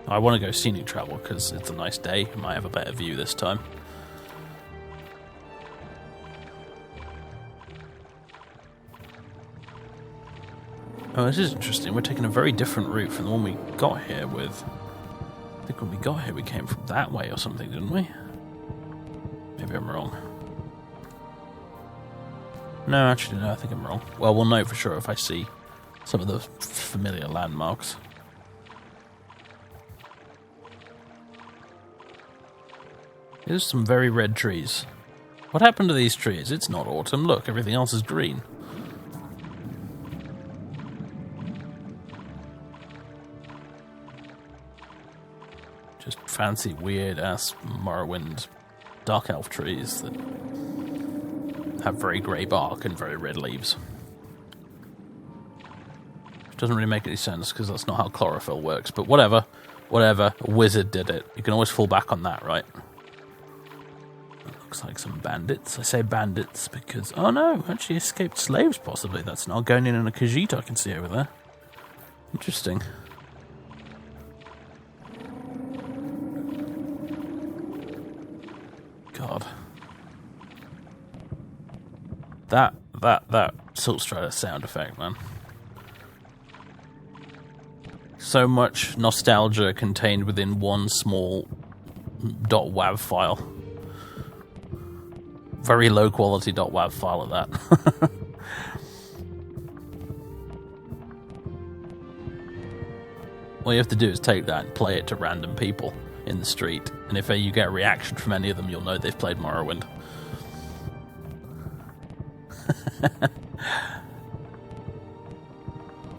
I want to go scenic travel because it's a nice day. I might have a better view this time. Oh, this is interesting. We're taking a very different route from the one we got here with. I think when we got here we came from that way or something, didn't we? Maybe I'm wrong. No, actually, no, I think I'm wrong. Well, we'll know for sure if I see some of the familiar landmarks. There's some very red trees. What happened to these trees? It's not autumn. Look, everything else is green. Just fancy, weird-ass Morrowind Dark Elf trees that have very grey bark and very red leaves. Which doesn't really make any sense, because that's not how chlorophyll works, but whatever. Whatever. A wizard did it. You can always fall back on that, right? Looks like some bandits. I say bandits because... oh no, actually escaped slaves, possibly. That's an Argonian and a Khajiit I can see over there. Interesting. God. That Silt Strider sound effect, man. So much nostalgia contained within one small .wav file. Very low quality .wav file at that. All you have to do is take that and play it to random people in the street, and if you get a reaction from any of them, you'll know they've played Morrowind.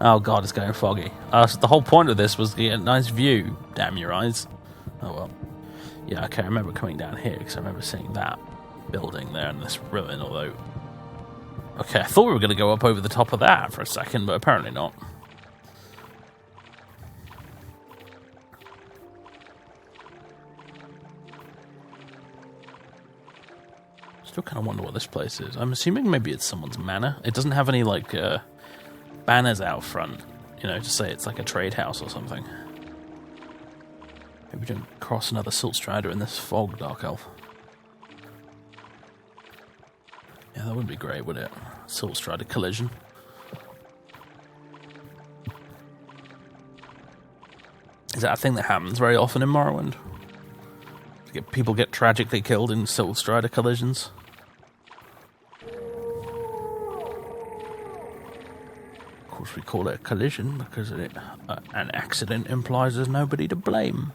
Oh god, it's going foggy. So the whole point of this was to get a nice view. Damn your eyes. Oh well. Yeah, okay, I remember coming down here because I remember seeing that building there and this ruin, although... okay, I thought we were going to go up over the top of that for a second, but apparently not. Still kind of wonder what this place is. I'm assuming maybe it's someone's manor. It doesn't have any, like, banners out front, you know, to say it's like a trade house or something. Maybe we don't cross another Silt Strider in this fog, Dark Elf. Yeah, that wouldn't be great, would it? Silt Strider collision. Is that a thing that happens very often in Morrowind? People get tragically killed in Silt Strider collisions? Of course, we call it a collision because an accident implies there's nobody to blame.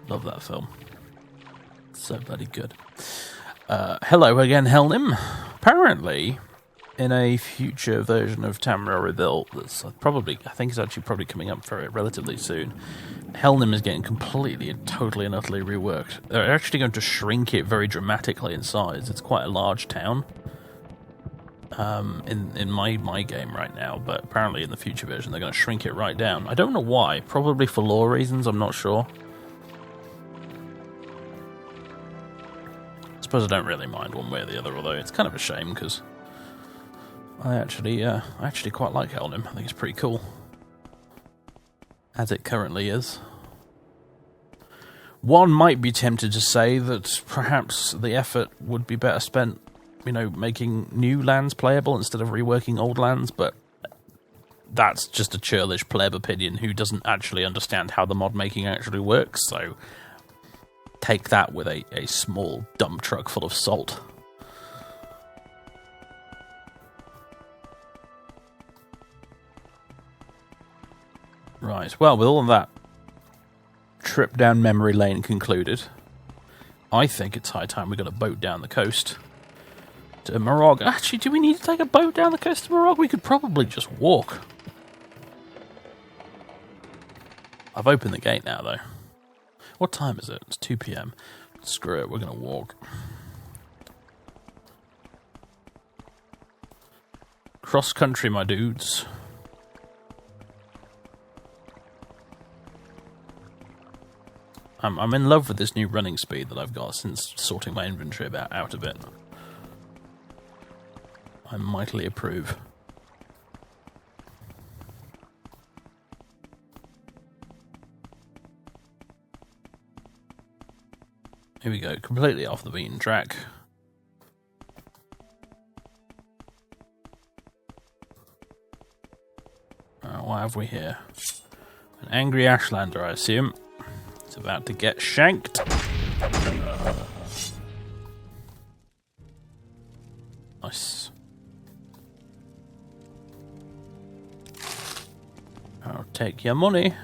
Love that film. So bloody good. Hello again, Helnim. Apparently, in a future version of Tamriel Rebuilt, that's probably, I think it's actually probably coming up for it relatively soon, Helnim is getting completely and totally and utterly reworked. They're actually going to shrink it very dramatically in size. It's quite a large town in my game right now, but apparently in the future version they're going to shrink it right down. I don't know why. Probably for lore reasons, I'm not sure. I suppose I don't really mind one way or the other, although it's kind of a shame because I actually quite like Helnim. I think it's pretty cool, as it currently is. One might be tempted to say that perhaps the effort would be better spent, you know, making new lands playable instead of reworking old lands, but that's just a churlish pleb opinion who doesn't actually understand how the mod making actually works, so take that with a small dump truck full of salt. Right, well, with all of that trip down memory lane concluded. I think it's high time we got a boat down the coast to Molag. Actually, do we need to take a boat down the coast to Molag? We could probably just walk. I've opened the gate now, though. What time is it? It's 2 PM. Screw it, we're going to walk. Cross country, my dudes. I'm in love with this new running speed that I've got since sorting my inventory out a bit. I mightily approve. Here we go, completely off the beaten track. What have we here? An angry Ashlander, I assume. It's about to get shanked. Nice. I'll take your money.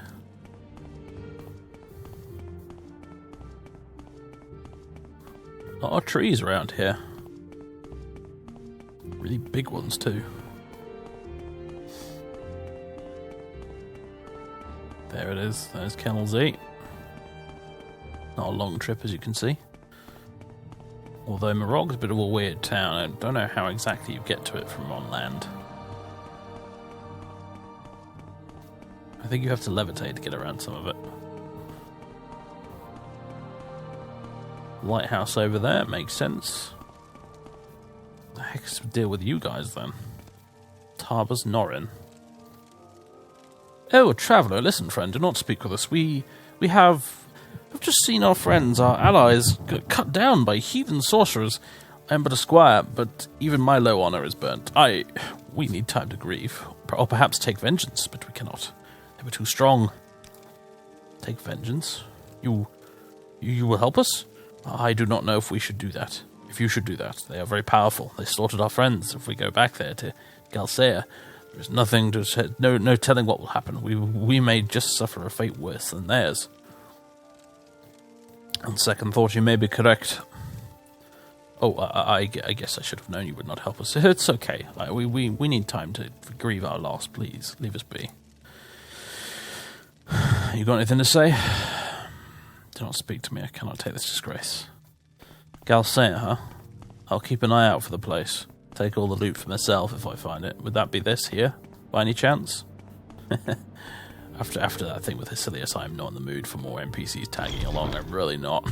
A lot of trees around here. Really big ones too. There it is. There's Kennel Z. Not a long trip, as you can see. Although Morog's a bit of a weird town. I don't know how exactly you get to it from on land. I think you have to levitate to get around some of it. Lighthouse over there, makes sense. The heck's the deal with you guys then? Tarbers Norrin. Oh, traveller, listen, friend, do not speak with us. We've just seen our friends, our allies, get cut down by heathen sorcerers. I am but a squire, but even my low honour is burnt. We need time to grieve, or perhaps take vengeance, but we cannot. They were too strong. Take vengeance? You will help us? I do not know if we should do that. If you should do that. They are very powerful. They slaughtered our friends. If we go back there to Galsea, there is nothing to say, no telling what will happen. We may just suffer a fate worse than theirs. On second thought, you may be correct. Oh, I guess I should have known you would not help us. It's okay. We need time to grieve our loss. Please, leave us be. You got anything to say? Do not speak to me. I cannot take this disgrace. Galsea, huh? I'll keep an eye out for the place. Take all the loot for myself if I find it. Would that be this here, by any chance? After that thing with Hecilius, I'm not in the mood for more NPCs tagging along. I'm really not.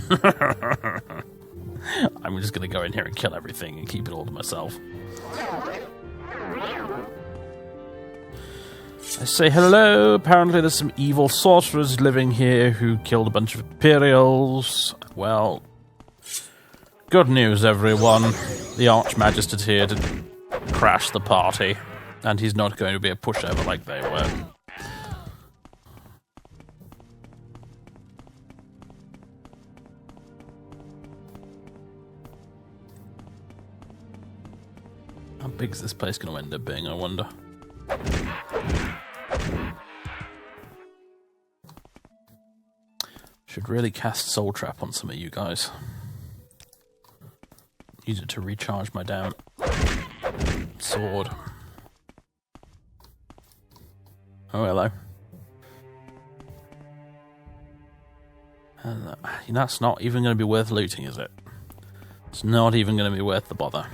I'm just going to go in here and kill everything and keep it all to myself. I say hello. Apparently there's some evil sorcerers living here who killed a bunch of Imperials. Well, good news, everyone. The Archmagister's here to crash the party. And he's not going to be a pushover like they were. How big is this place going to end up being, I wonder? Should really cast Soul Trap on some of you guys. Use it to recharge my damn sword. Oh, hello. And that's not even going to be worth looting, is it? It's not even going to be worth the bother.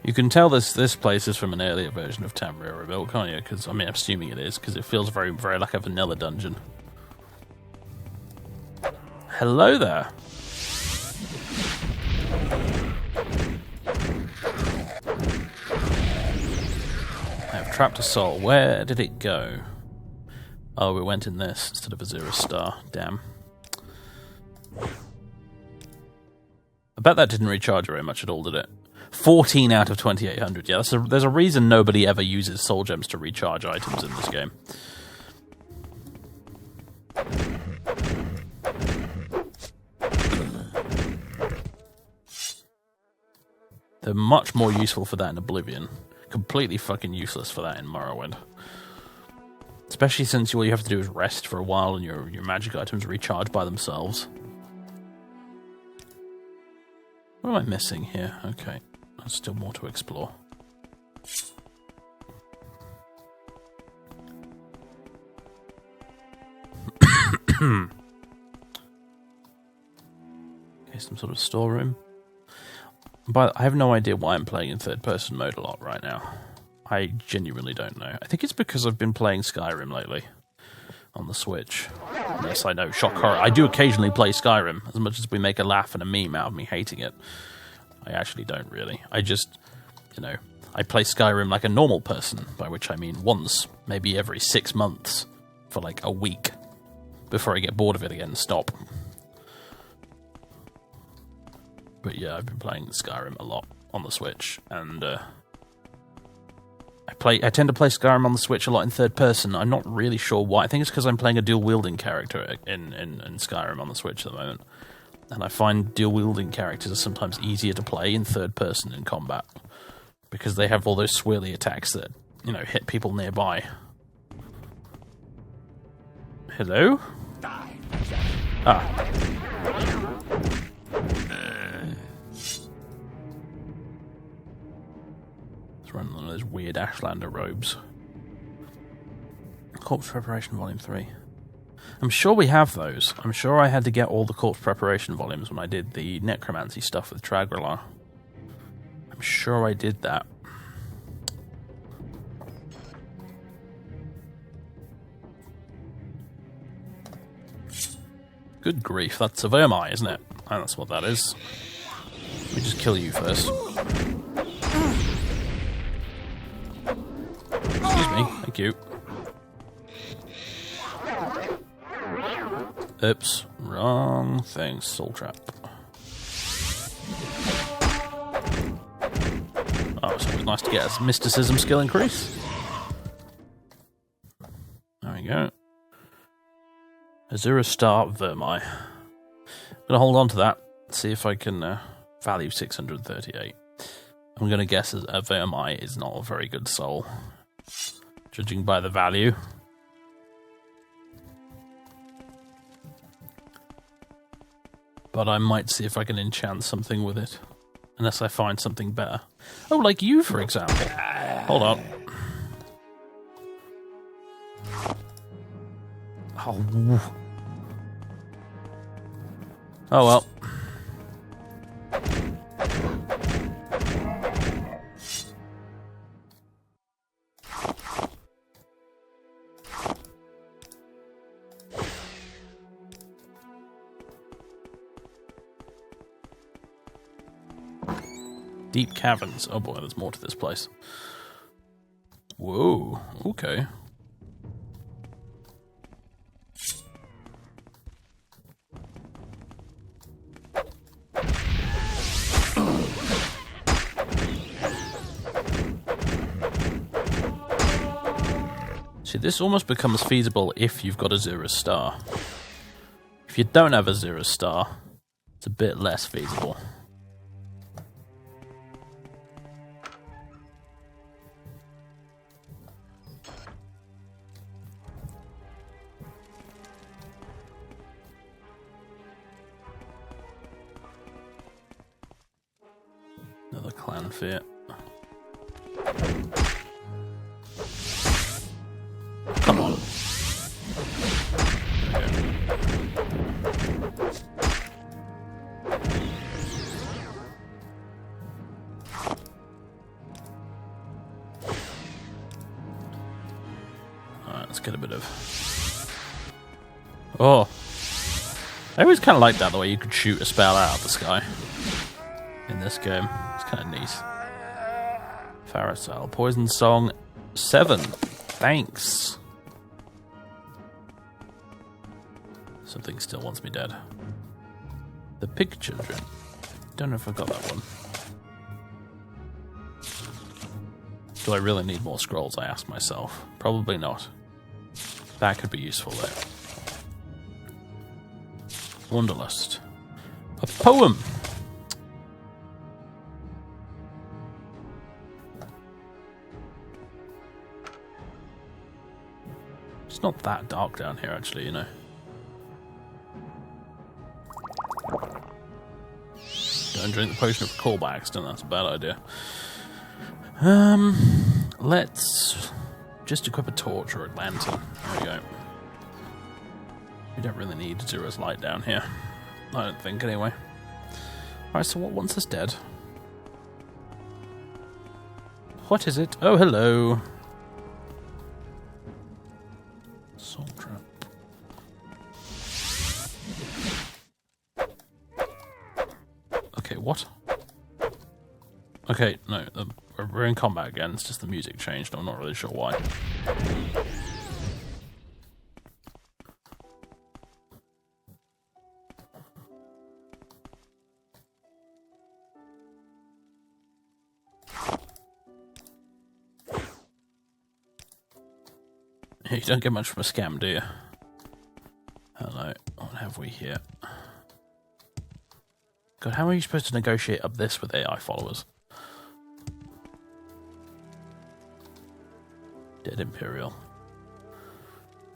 You can tell this place is from an earlier version of Tamriel Rebuilt, can't you? Because, I mean, I'm assuming it is, because it feels very, very like a vanilla dungeon. Hello there. I've trapped a soul. Where did it go? Oh, it went in this instead of a 0 star. Damn. I bet that didn't recharge very much at all, did it? 14 out of 2800. Yeah, there's a reason nobody ever uses soul gems to recharge items in this game. They're much more useful for that in Oblivion. Completely fucking useless for that in Morrowind. Especially since all you have to do is rest for a while and your magic items recharge by themselves. What am I missing here? Okay, there's still more to explore. Okay, some sort of storeroom. But I have no idea why I'm playing in third-person mode a lot right now. I genuinely don't know. I think it's because I've been playing Skyrim lately on the Switch. Yes, I know, shock horror. I do occasionally play Skyrim, as much as we make a laugh and a meme out of me hating it. I actually don't really. I just, you know, I play Skyrim like a normal person, by which I mean once, maybe every 6 months, for like a week, before I get bored of it again and stop. But yeah, I've been playing Skyrim a lot on the Switch, and I tend to play Skyrim on the Switch a lot in third person. I'm not really sure why. I think it's because I'm playing a dual-wielding character in Skyrim on the Switch at the moment. And I find dual-wielding characters are sometimes easier to play in third person in combat, because they have all those swirly attacks that, you know, hit people nearby. Hello? Ah. Running one of those weird Ashlander robes. Corpse Preparation Volume 3. I'm sure we have those. I'm sure I had to get all the Corpse Preparation volumes when I did the necromancy stuff with Tragrala. I'm sure I did that. Good grief, that's a Vermi, isn't it? Oh, that's what that is. Let me just kill you first. Excuse me, thank you. Oops, wrong thing, soul trap. Oh, so it was nice to get a mysticism skill increase. There we go. Azura Star Vermi. I'm gonna hold on to that, see if I can value 638. I'm gonna guess a Vermi is not a very good soul, judging by the value. But I might see if I can enchant something with it. Unless I find something better. Oh, like you, for example. Hold on. Oh. Oh well. Deep caverns. Oh boy, there's more to this place. Whoa, okay. See, this almost becomes feasible if you've got a Azura Star. If you don't have a Azura Star, it's a bit less feasible. Another clan fear. Come on. Alright, let's get a bit of... Oh. I always kind of like that, the way you could shoot a spell out of the sky in this game. It's kind of neat. Pharisal. Poison Song 7. Thanks. Something still wants me dead. The Pig Children. Don't know if I got that one. Do I really need more scrolls, I ask myself. Probably not. That could be useful though. Wanderlust. A poem! not that dark down here, actually, you know. Don't drink the potion of recall by accident, that's a bad idea. Let's just equip a torch or a lantern. There we go. We don't really need Zero's light down here. I don't think, anyway. Alright, so what wants us dead? What is it? Oh, hello. Soul trap. Okay, what? Okay, no, we're in combat again. It's just the music changed. I'm not really sure why. You don't get much from a scam, do you? Hello, what have we here? God, how are you supposed to negotiate up this with AI followers? Dead Imperial.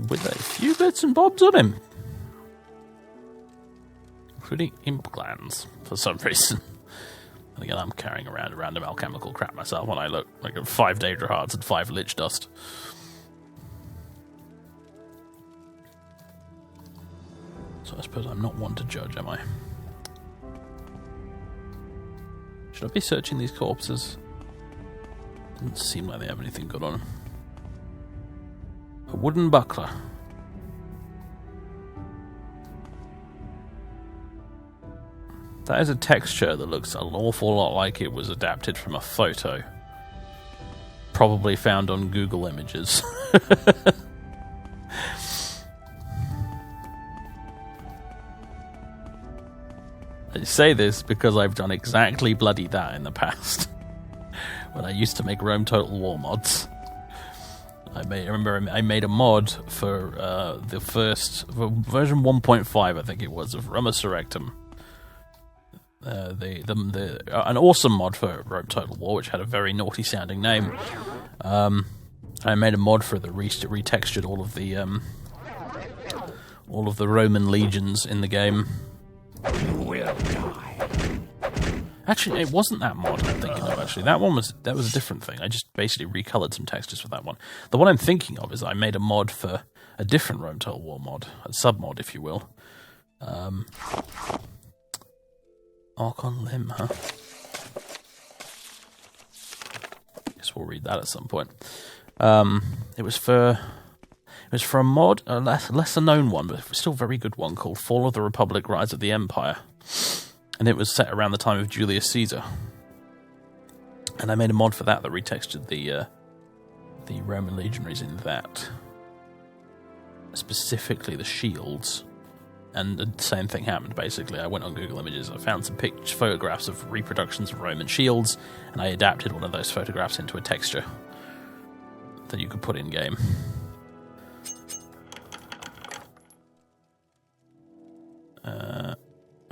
With a few bits and bobs on him. Including imp glands, for some reason. And again, I'm carrying around random alchemical crap myself when I look like 5 Daedra Hearts and 5 Lich Dust. So I suppose I'm not one to judge, am I? Should I be searching these corpses? Doesn't seem like they have anything good on them. A wooden buckler. That is a texture that looks an awful lot like it was adapted from a photo. Probably found on Google Images. I say this because I've done exactly bloody that in the past. When I used to make Rome Total War mods. I remember I made a mod for the first version 1.5, I think it was, of Rome Surrectum. An awesome mod for Rome Total War, which had a very naughty sounding name. I made a mod for the retextured all of the Roman legions in the game. You will die. Actually, it wasn't that mod I'm thinking of, actually. That was a different thing. I just basically recolored some textures for that one. The one I'm thinking of is I made a mod for a different Rome Total War mod, a sub-mod, if you will. Archon Limb, huh? Guess we'll read that at some point. It was for a mod, a lesser known one, but still very good one, called Fall of the Republic, Rise of the Empire. And it was set around the time of Julius Caesar. And I made a mod for that retextured the Roman legionaries in that. Specifically the shields. And the same thing happened, basically. I went on Google Images, I found some photographs of reproductions of Roman shields, and I adapted one of those photographs into a texture that you could put in-game.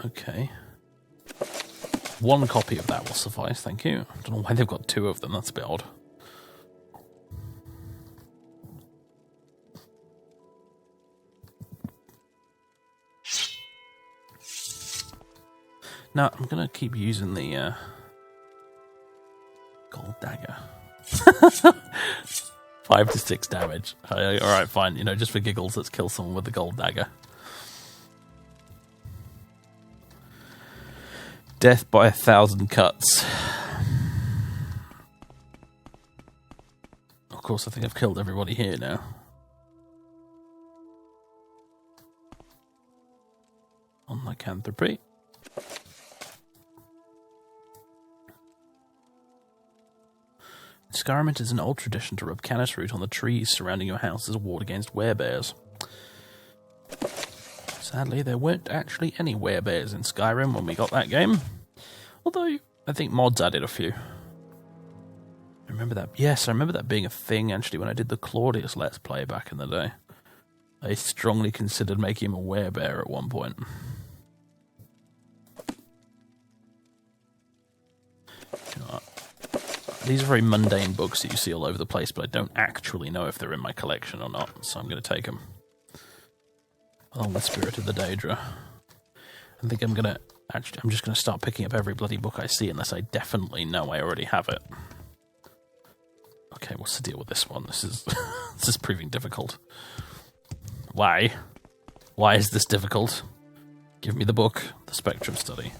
Okay. One copy of that will suffice, thank you. I don't know why they've got 2 of them, that's a bit odd. Now, I'm going to keep using the gold dagger. 5 to 6 damage. Alright, fine. You know, just for giggles, let's kill someone with the gold dagger. Death by 1,000 cuts. Of course, I think I've killed everybody here now. On lycanthropy. Skyrim, it is an old tradition to rub canis root on the trees surrounding your house as a ward against werebears. Sadly, there weren't actually any werebears in Skyrim when we got that game. Although, I think mods added a few. I remember that. Yes, I remember that being a thing, actually, when I did the Claudius Let's Play back in the day. I strongly considered making him a werebear at one point. You know what? These are very mundane books that you see all over the place, but I don't actually know if they're in my collection or not, so I'm going to take them. Oh, the Spirit of the Daedra. I think I'm going to... Actually, I'm just going to start picking up every bloody book I see, unless I definitely know I already have it. Okay, what's the deal with this one? This is this is proving difficult. Why? Why is this difficult? Give me the book, the Spectrum Study.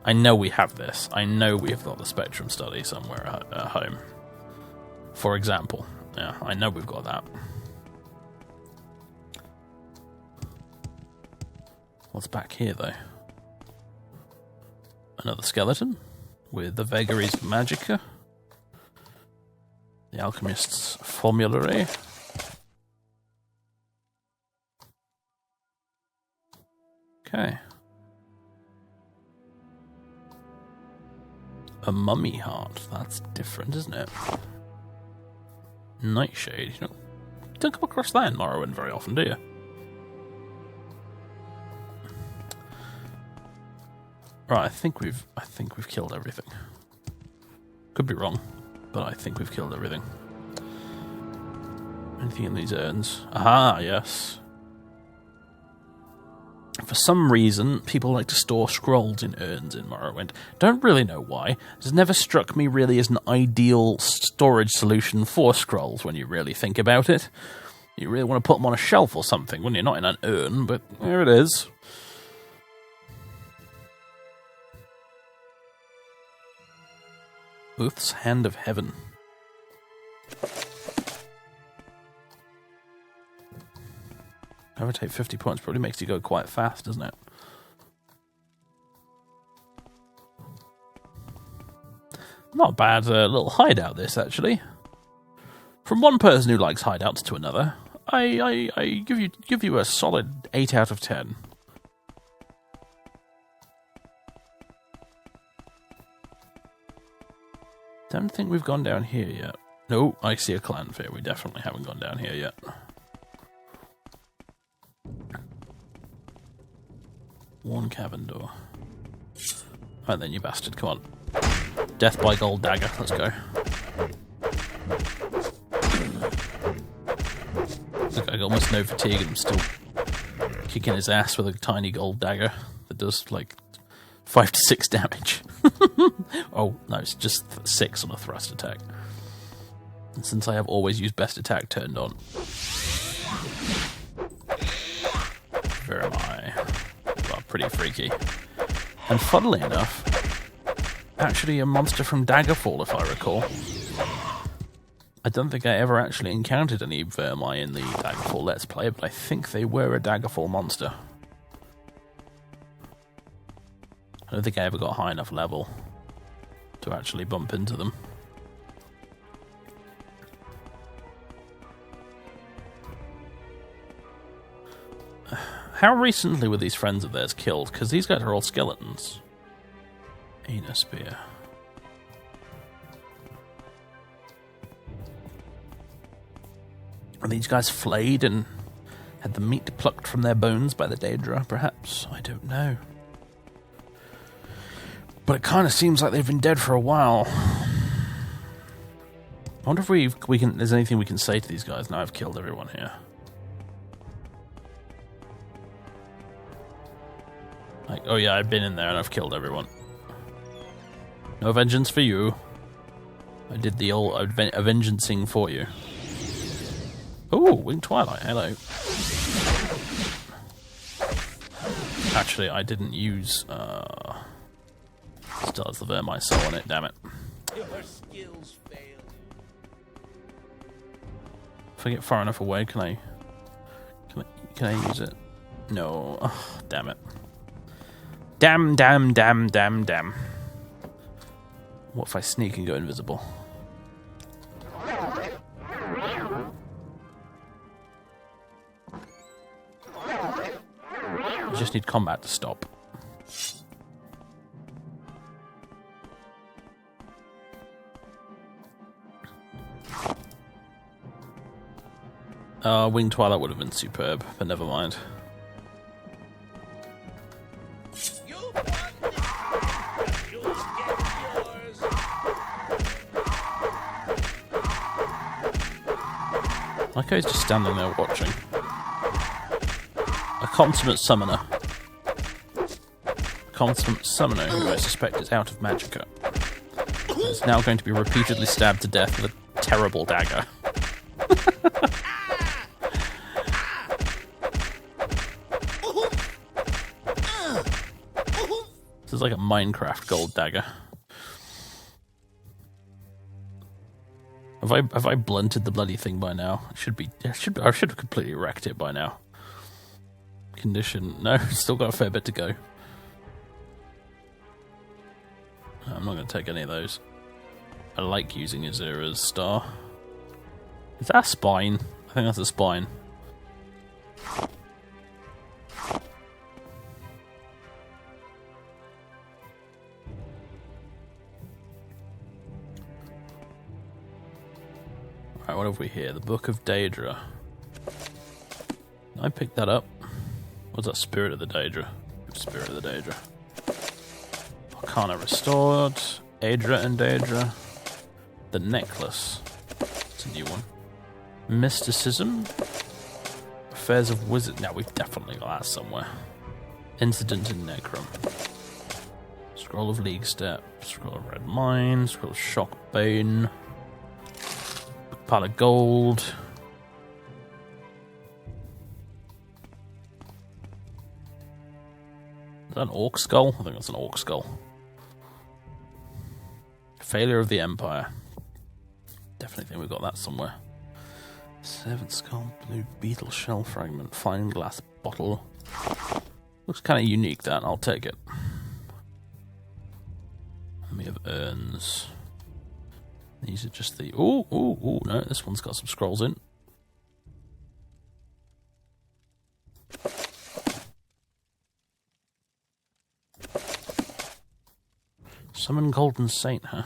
I know we have this. I know we've got the Spectrum Study somewhere at home. For example. Yeah, I know we've got that. What's back here, though? Another skeleton with the Vagaries Magica. The Alchemist's Formulary. Okay. A mummy heart. That's different, isn't it? Nightshade. You don't come across that in Morrowind very often, do you? Right, I think we've killed everything. Could be wrong, but I think we've killed everything. Anything in these urns? Aha, yes. For some reason, people like to store scrolls in urns in Morrowind. Don't really know why. It's never struck me really as an ideal storage solution for scrolls when you really think about it. You really want to put them on a shelf or something when you're not in an urn, but there it is. Uth's Hand of Heaven. Overtake 50 points probably makes you go quite fast, doesn't it? Not bad little hideout, this, actually. From one person who likes hideouts to another, I give you a solid 8 out of 10. Don't think we've gone down here yet. No, I see a clan fair. We definitely haven't gone down here yet. One cavern door. Right then, you bastard. Come on. Death by gold dagger. Let's go. Look, I got almost no fatigue and I'm still kicking his ass with a tiny gold dagger that does like 5 to 6 damage. Oh, no, it's just 6 on a thrust attack. And since I have always used best attack turned on. Where am I? Well, pretty freaky. And funnily enough, actually a monster from Daggerfall, if I recall. I don't think I ever actually encountered any Vermi in the Daggerfall Let's Play, but I think they were a Daggerfall monster. I don't think I ever got high enough level to actually bump into them. How recently were these friends of theirs killed? Because these guys are all skeletons. Aina Spear. Are these guys flayed and had the meat plucked from their bones by the Daedra, perhaps? I don't know. But it kind of seems like they've been dead for a while. I wonder if there's anything we can say to these guys now I've killed everyone here. Like, oh yeah, I've been in there and I've killed everyone. No vengeance for you. I did the old avengencing for you. Oh, Winged Twilight, hello. Actually, I didn't use... Still has the Vermi soul on it, damn it. Your skills fail. If I get far enough away, can I use it? No. Oh, damn it. Damn. What if I sneak and go invisible? I just need combat to stop. Winged Twilight would have been superb, but never mind. Like I was just standing there watching. A consummate summoner. A consummate summoner who I suspect is out of magicka. Is now going to be repeatedly stabbed to death with a terrible dagger. This is like a Minecraft gold dagger. Have I blunted the bloody thing by now? I should have completely wrecked it by now. Condition. No, still got a fair bit to go. I'm not going to take any of those. I like using Azura's star. Is that a spine? I think that's a spine. Alright, what have we here? The Book of Daedra. I picked that up. What's that? Spirit of the Daedra. Spirit of the Daedra. Arcana restored. Aedra and Daedra. The necklace. It's a new one. Mysticism. Affairs of Wizard. Now we've definitely got that somewhere. Incident in Necrom. Scroll of League Step. Scroll of Red Mine. Scroll of Shockbane. Pile of gold. Is that an orc skull? I think that's an orc skull. Failure of the Empire. Definitely think we've got that somewhere. Seventh skull, blue beetle shell fragment, fine glass bottle. Looks kind of unique, that. I'll take it. We have urns. These are just the... Ooh, no, this one's got some scrolls in. Summon Golden Saint, huh?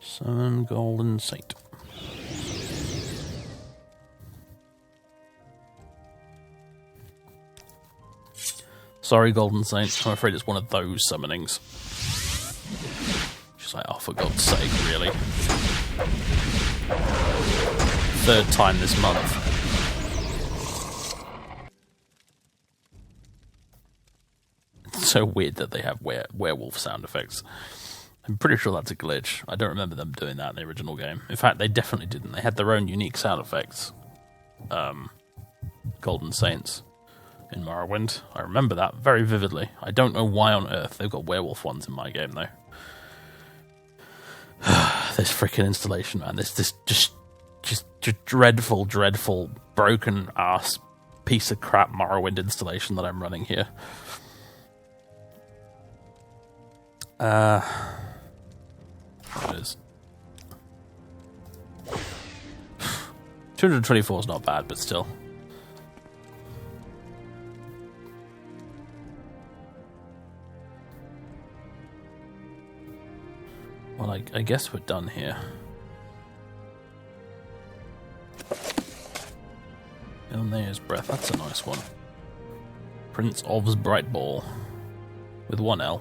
Summon Golden Saint. Sorry, Golden Saint. I'm afraid it's one of those summonings. She's like, oh, for God's sake, really? Third time this month. It's so weird that they have werewolf sound effects. I'm pretty sure that's a glitch. I don't remember them doing that in the original game. In fact, they definitely didn't. They had their own unique sound effects. Golden Saints in Morrowind. I remember that very vividly. I don't know why on earth they've got werewolf ones in my game, though. This freaking installation, man. This just dreadful, broken ass piece of crap Morrowind installation that I'm running here. There it is. 224 is not bad, but still. Well, I guess we're done here. Ilnea's Breath, that's a nice one. Prince Ov's Bright Ball. With one L.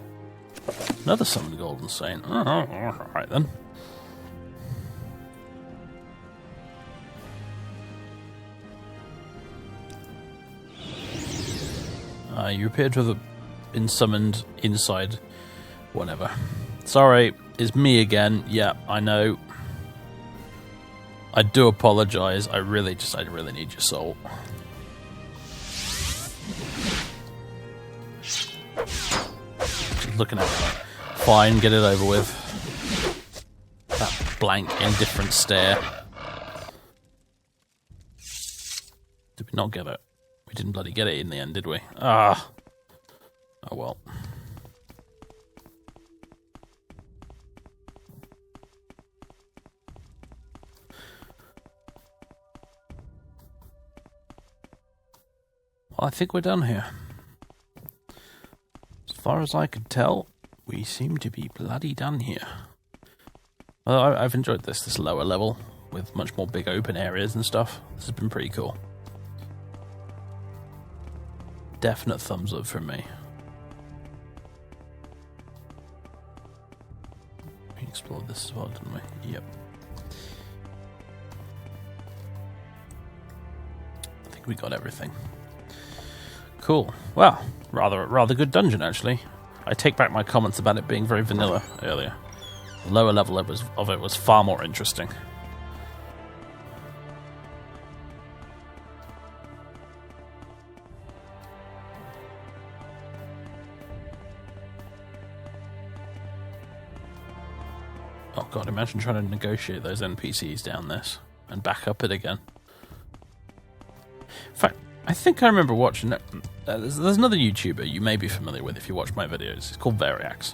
Another Summoned Golden Saint. Oh, alright then. You appear to have been summoned inside whatever. Sorry, it's me again. Yeah, I know. I do apologise. I really need your soul. Just looking at it. Fine, get it over with. That blank, indifferent stare. Did we not get it? We didn't bloody get it in the end, did we? Ah. Oh well. Well, I think we're done here. As far as I could tell, we seem to be bloody done here. Well, I've enjoyed this lower level with much more big open areas and stuff. This has been pretty cool. Definite thumbs up from me. explored this as well, didn't we? Yep. I think we got everything. Cool. Well, rather good dungeon, actually. I take back my comments about it being very vanilla earlier. The lower level of it was far more interesting. Oh god, imagine trying to negotiate those NPCs down this and back up it again. In fact, I think I remember watching it. There's another YouTuber you may be familiar with if you watch my videos. It's called Variax.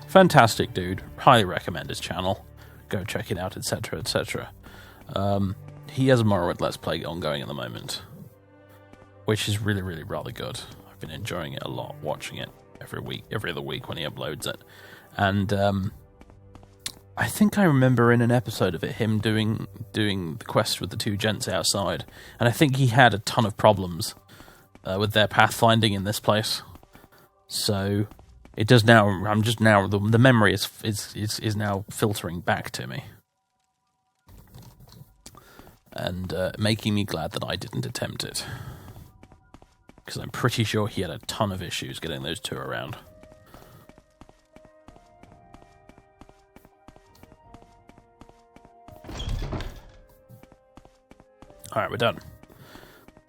Fantastic dude. Highly recommend his channel. Go check it out, etc., etc. He has a Morrowind Let's Play ongoing at the moment, which is really, really rather good. I've been enjoying it a lot, watching it every other week when he uploads it. And I think I remember in an episode of it him doing the quest with the two gents outside, and I think he had a ton of problems with their pathfinding in this place. So it does now. I'm just now the memory is now filtering back to me, and making me glad that I didn't attempt it, because I'm pretty sure he had a ton of issues getting those two around. Alright, we're done.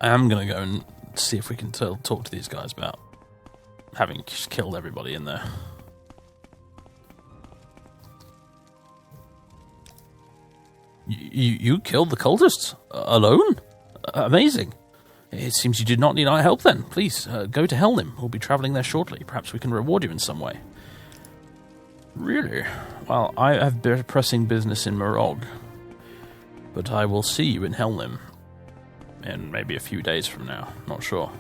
I am going to go and see if we can talk to these guys about having just killed everybody in there. You killed the cultists? Alone? Amazing. It seems you did not need our help then. Please, go to Helnim. We'll be travelling there shortly. Perhaps we can reward you in some way. Really? Well, I have pressing business in Molag, but I will see you in Helnim in maybe a few days from now. Not sure.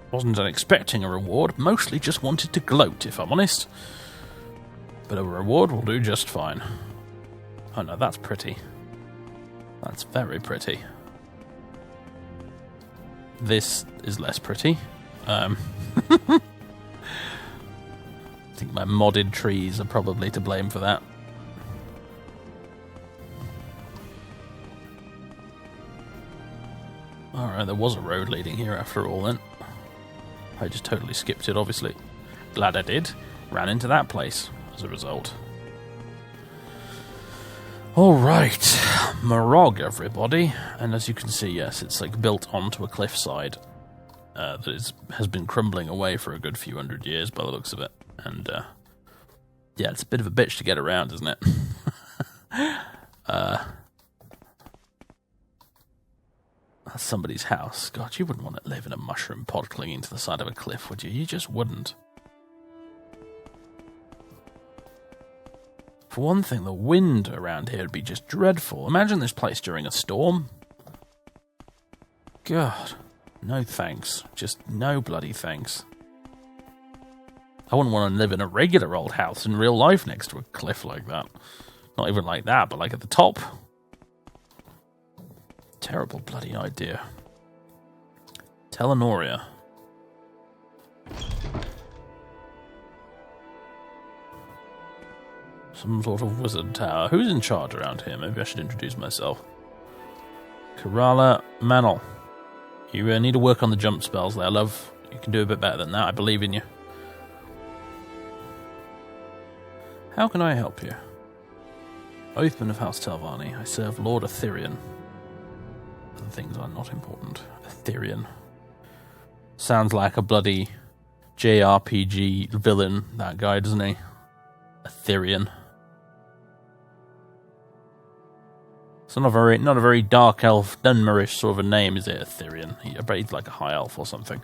Wasn't expecting a reward, mostly just wanted to gloat, if I'm honest. But a reward will do just fine. Oh no, that's pretty. That's very pretty. This is less pretty. I think my modded trees are probably to blame for that. Alright, there was a road leading here after all then. I just totally skipped it, obviously. Glad I did. Ran into that place as a result. Alright, Morrowind, everybody. And as you can see, yes, it's like built onto a cliffside that has been crumbling away for a good few hundred years by the looks of it. And yeah, it's a bit of a bitch to get around, isn't it? That's somebody's house. God, you wouldn't want to live in a mushroom pod clinging to the side of a cliff, would you? You just wouldn't. For one thing, the wind around here would be just dreadful. Imagine this place during a storm. God, no thanks. Just no bloody thanks. I wouldn't want to live in a regular old house in real life next to a cliff like that. Not even like that, but like at the top. Terrible bloody idea. Telenoria. Some sort of wizard tower. Who's in charge around here? Maybe I should introduce myself. Kerala Manal. You need to work on the jump spells there, love. You can do a bit better than that. I believe in you. How can I help you? Oathman of House Telvanni. I serve Lord Aetherian. Other things are not important. Aetherian. Sounds like a bloody JRPG villain, that guy, doesn't he? Aetherian. It's not a very dark elf, Dunmerish sort of a name, is it? Aetherian. I bet he's like a high elf or something.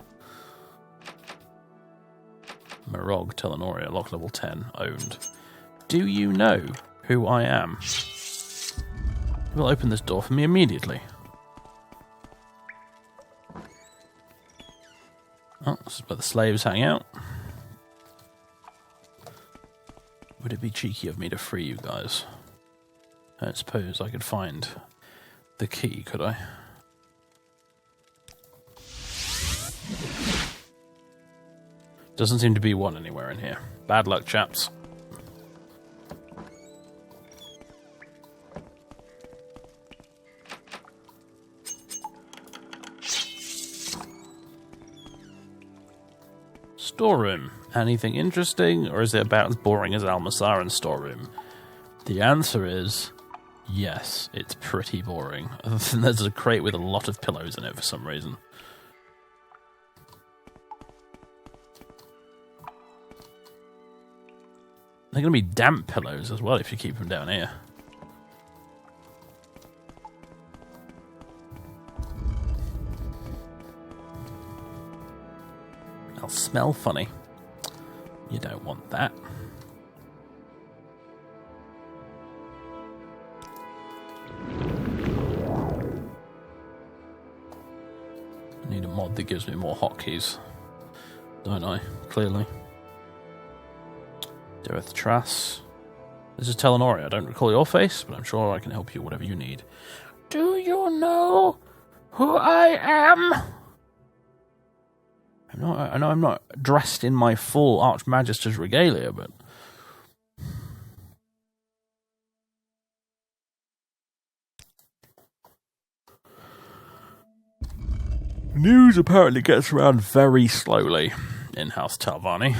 Morrowind, Telenoria, lock level 10, owned. Do you know who I am? You will open this door for me immediately. Oh, this is where the slaves hang out. Would it be cheeky of me to free you guys? I don't suppose I could find the key, could I? Doesn't seem to be one anywhere in here. Bad luck, chaps. Storeroom. Anything interesting, or is it about as boring as Almasaran's storeroom? The answer is yes, it's pretty boring. There's a crate with a lot of pillows in it for some reason. They're going to be damp pillows as well if you keep them down here. They'll smell funny. You don't want that. I need a mod that gives me more hotkeys. Don't I? Clearly. Uvirith Trass. This is Telenori. I don't recall your face, but I'm sure I can help you whatever you need. Do you know who I am? I know I'm not dressed in my full Archmagister's regalia, but... News apparently gets around very slowly in House Talvani.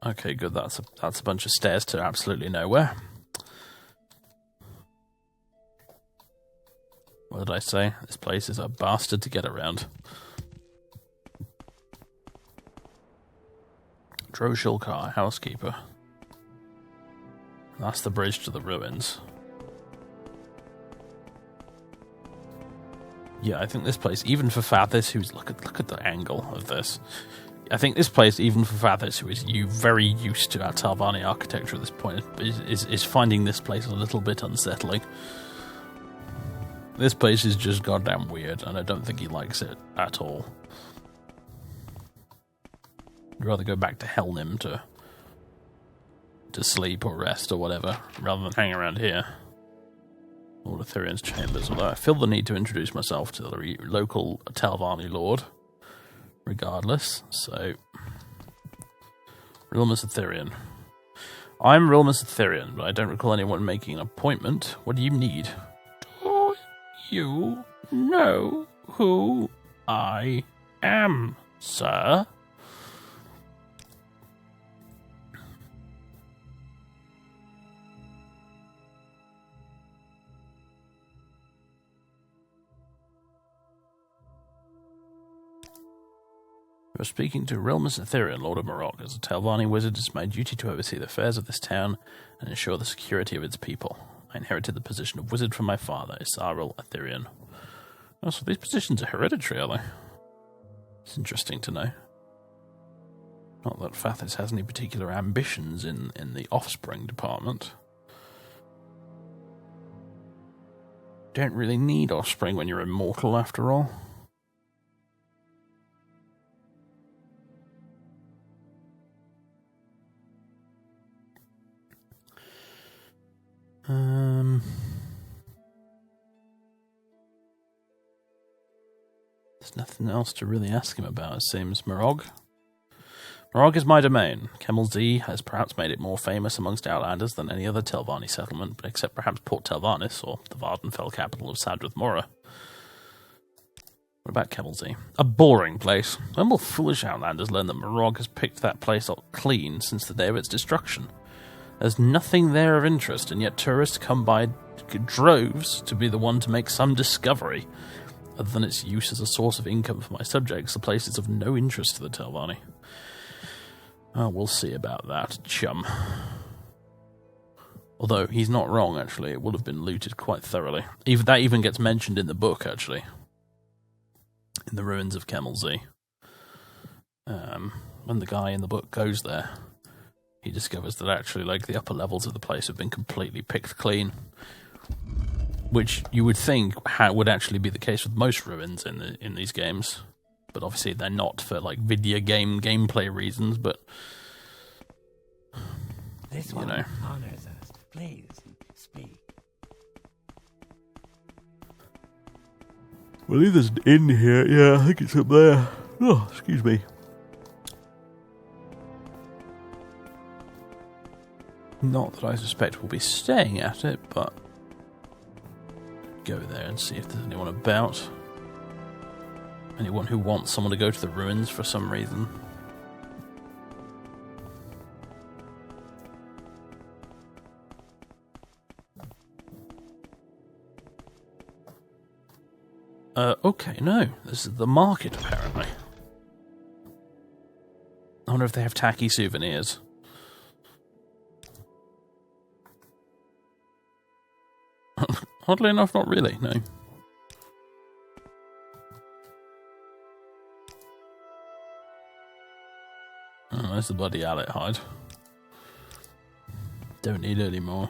Okay, good. That's a bunch of stairs to absolutely nowhere. What did I say? This place is a bastard to get around. Droshilkar, housekeeper. That's the bridge to the ruins. Yeah, I think this place, even for Fathis, who's look at the angle of this. I think this place, even for Fathis, who is very used to our Talvani architecture at this point, is finding this place a little bit unsettling. This place is just goddamn weird, and I don't think he likes it at all. I'd rather go back to Helnim to sleep or rest or whatever, rather than hang around here. Lord Ethereum's chambers, although I feel the need to introduce myself to the local Talvani lord, regardless, so... Realmus Ethereum. I'm Realmus Ethereum, but I don't recall anyone making an appointment. What do you need? Do you know who I am, sir? You're speaking to Realmus Ethereum, Lord of Molag. As a Talvani wizard, it's my duty to oversee the affairs of this town and ensure the security of its people. I inherited the position of wizard from my father, Isaril Ethereum. Oh, so these positions are hereditary, are they? It's interesting to know. Not that Fathis has any particular ambitions in the offspring department. Don't really need offspring when you're immortal, after all. There's nothing else to really ask him about, it seems. Morrowind. Morrowind is my domain. Kenabz has perhaps made it more famous amongst Outlanders than any other Talvani settlement, but except perhaps Port Talvanis, or the Vardenfell capital of Sadrith Mora. What about Kenabz? A boring place. When will foolish Outlanders learn that Morrowind has picked that place up clean since the day of its destruction? There's nothing there of interest, and yet tourists come by droves to be the one to make some discovery. Other than its use as a source of income for my subjects, the place is of no interest to the Talvani. Oh, we'll see about that, chum. Although, he's not wrong, actually. It would have been looted quite thoroughly. That even gets mentioned in the book, actually. In the ruins of Kenabz. When the guy in the book goes there, he discovers that actually, like, the upper levels of the place have been completely picked clean. Which you would think would actually be the case with most ruins in these games. But obviously they're not for, like, video game gameplay reasons, but... This one honors us. Please, speak. Well, either in here. Yeah, I think it's up there. Oh, excuse me. Not that I suspect we'll be staying at it, but go there and see if there's anyone about. Anyone who wants someone to go to the ruins for some reason. Okay, no. This is the market, apparently. I wonder if they have tacky souvenirs. Oddly enough, not really, no. Oh, there's the bloody Allet hide. Don't need it anymore.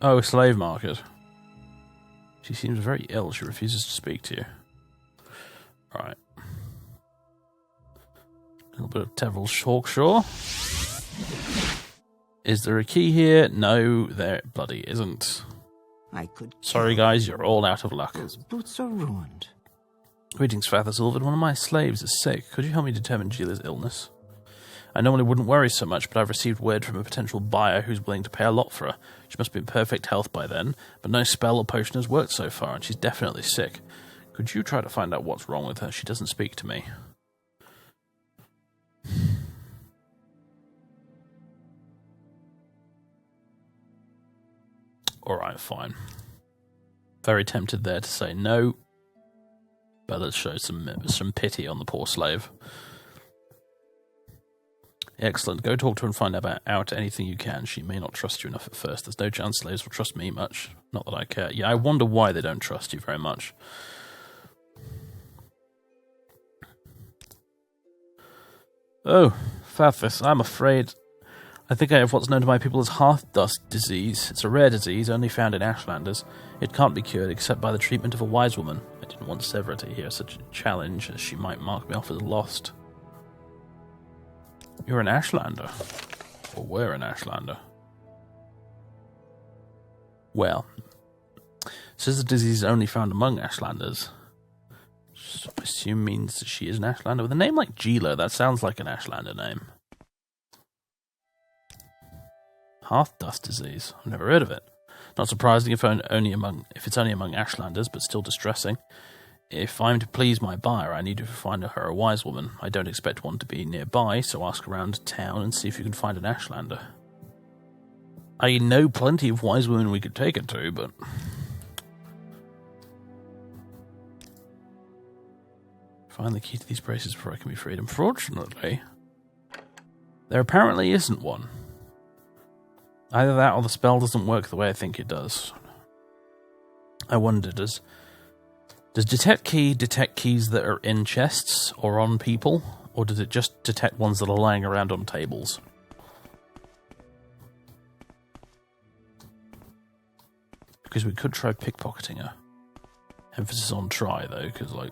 Oh, slave market. She seems very ill. She refuses to speak to you. Right. A little bit of Tevril Hawkshaw. Is there a key here? No, there bloody isn't. I could. Sorry, guys, you're all out of luck. Those boots are ruined. Greetings, Father Sylvan. One of my slaves is sick. Could you help me determine Gila's illness? I normally wouldn't worry so much, but I've received word from a potential buyer who's willing to pay a lot for her. She must be in perfect health by then, but no spell or potion has worked so far, and she's definitely sick. Could you try to find out what's wrong with her? She doesn't speak to me. Alright, fine. Very tempted there to say no, but let's show some pity on the poor slave. Excellent. Go talk to her and find out anything you can. She may not trust you enough at first. There's no chance slaves will trust me much. Not that I care. Yeah, I wonder why they don't trust you very much. Oh, Fathis, I'm afraid. I think I have what's known to my people as hearth dust disease. It's a rare disease, only found in Ashlanders. It can't be cured except by the treatment of a wise woman. I didn't want Severa to hear such a challenge, as she might mark me off as lost. You're an Ashlander. Or we're an Ashlander. Well, says the disease is only found among Ashlanders. So I assume means that she is an Ashlander. With a name like Gila, that sounds like an Ashlander name. Hearth dust disease. I've never heard of it. Not surprising if it's only among Ashlanders, but still distressing. If I'm to please my buyer, I need to find her a wise woman. I don't expect one to be nearby, so ask around town and see if you can find an Ashlander. I know plenty of wise women we could take her to, but... Find the key to these braces before I can be freed. Unfortunately, there apparently isn't one. Either that or the spell doesn't work the way I think it does. I wonder, does detect key detect keys that are in chests or on people? Or does it just detect ones that are lying around on tables? Because we could try pickpocketing her. Emphasis on try, though, because, like,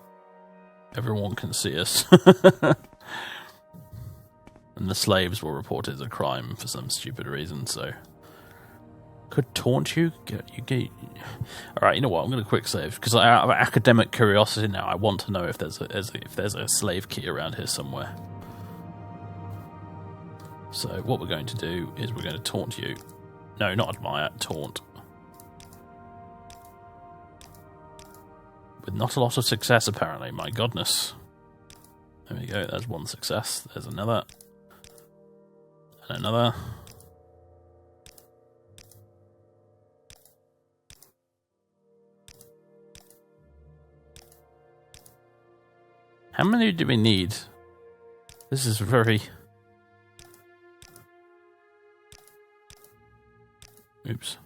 everyone can see us. And the slaves will report it as a crime for some stupid reason, so... Could taunt you? Alright, you know what? I'm going to quick save, because out of academic curiosity now, I want to know if there's a slave key around here somewhere. So what we're going to do is we're going to taunt you. No, not admire, taunt. With not a lot of success, apparently. My goodness. There we go, there's one success. There's another. And another. How many do we need? This is very... Oops.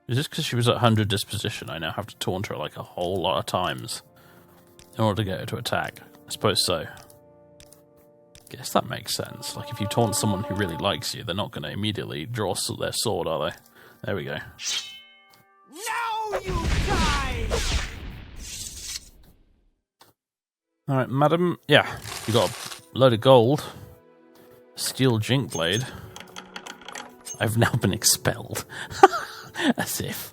Is this because she was at 100 disposition? I now have to taunt her like a whole lot of times in order to get her to attack. I suppose so. Guess that makes sense. Like, if you taunt someone who really likes you, they're not going to immediately draw their sword, are they? There we go. Now you die! Alright, madam. Yeah, you got a load of gold. Steel jink blade. I've now been expelled. As if.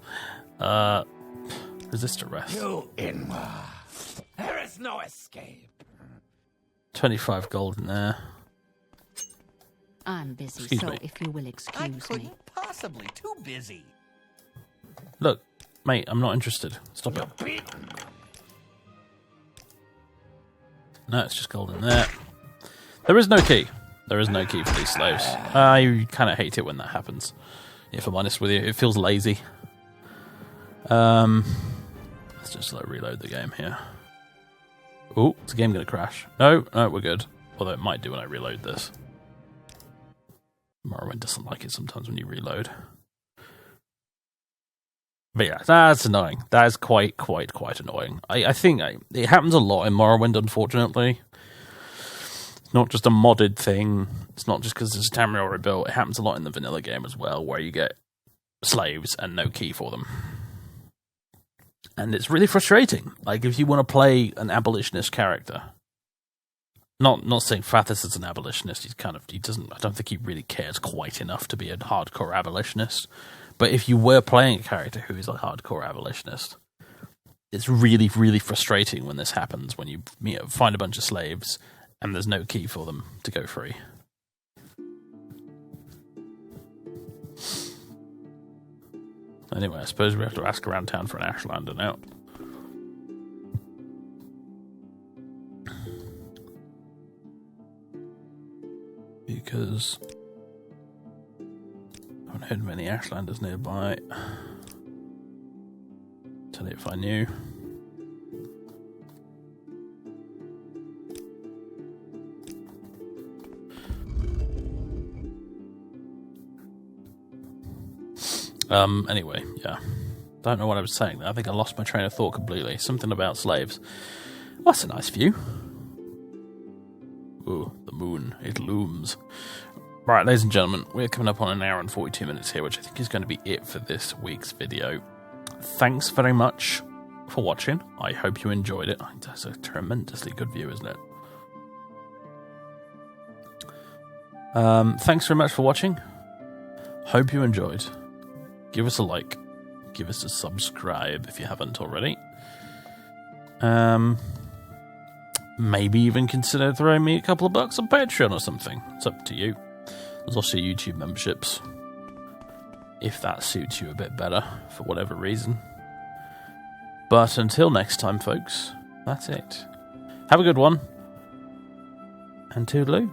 Resist arrest. You in. There is no escape. 25 gold in there. I'm busy, Excuse so me. if you will I excuse me. couldn't possibly. Too busy. Look, mate, I'm not interested. Stop it. No, it's just gold in there. There is no key. There is no key for these slaves. I kind of hate it when that happens. If I'm honest with you, it feels lazy. Let's just reload the game here. Oh, is the game going to crash? No, we're good. Although it might do when I reload this. Morrowind doesn't like it sometimes when you reload. But yeah, that's annoying. That is quite annoying. I think it happens a lot in Morrowind, unfortunately. It's not just a modded thing. It's not just because it's Tamriel Rebuilt. It happens a lot in the vanilla game as well, where you get slaves and no key for them. And it's really frustrating. Like, if you want to play an abolitionist character, not saying Fathis is an abolitionist. He doesn't. I don't think he really cares quite enough to be a hardcore abolitionist. But if you were playing a character who is a hardcore abolitionist, it's really, really frustrating when this happens. When you find a bunch of slaves and there's no key for them to go free. Anyway, I suppose we have to ask around town for an Ashlander now. Because I haven't heard many Ashlanders nearby. Tell you if I knew. Anyway, yeah. Don't know what I was saying there. I think I lost my train of thought completely. Something about slaves. Well, that's a nice view. Ooh, the moon. It looms. Right, ladies and gentlemen, we're coming up on an hour and 42 minutes here, which I think is going to be it for this week's video. Thanks very much for watching. I hope you enjoyed it. That's a tremendously good view, isn't it? Thanks very much for watching. Hope you enjoyed. Give us a like. Give us a subscribe if you haven't already. Maybe even consider throwing me a couple of bucks on Patreon or something. It's up to you. There's also YouTube memberships, if that suits you a bit better, for whatever reason. But until next time, folks, that's it. Have a good one. And toodaloo.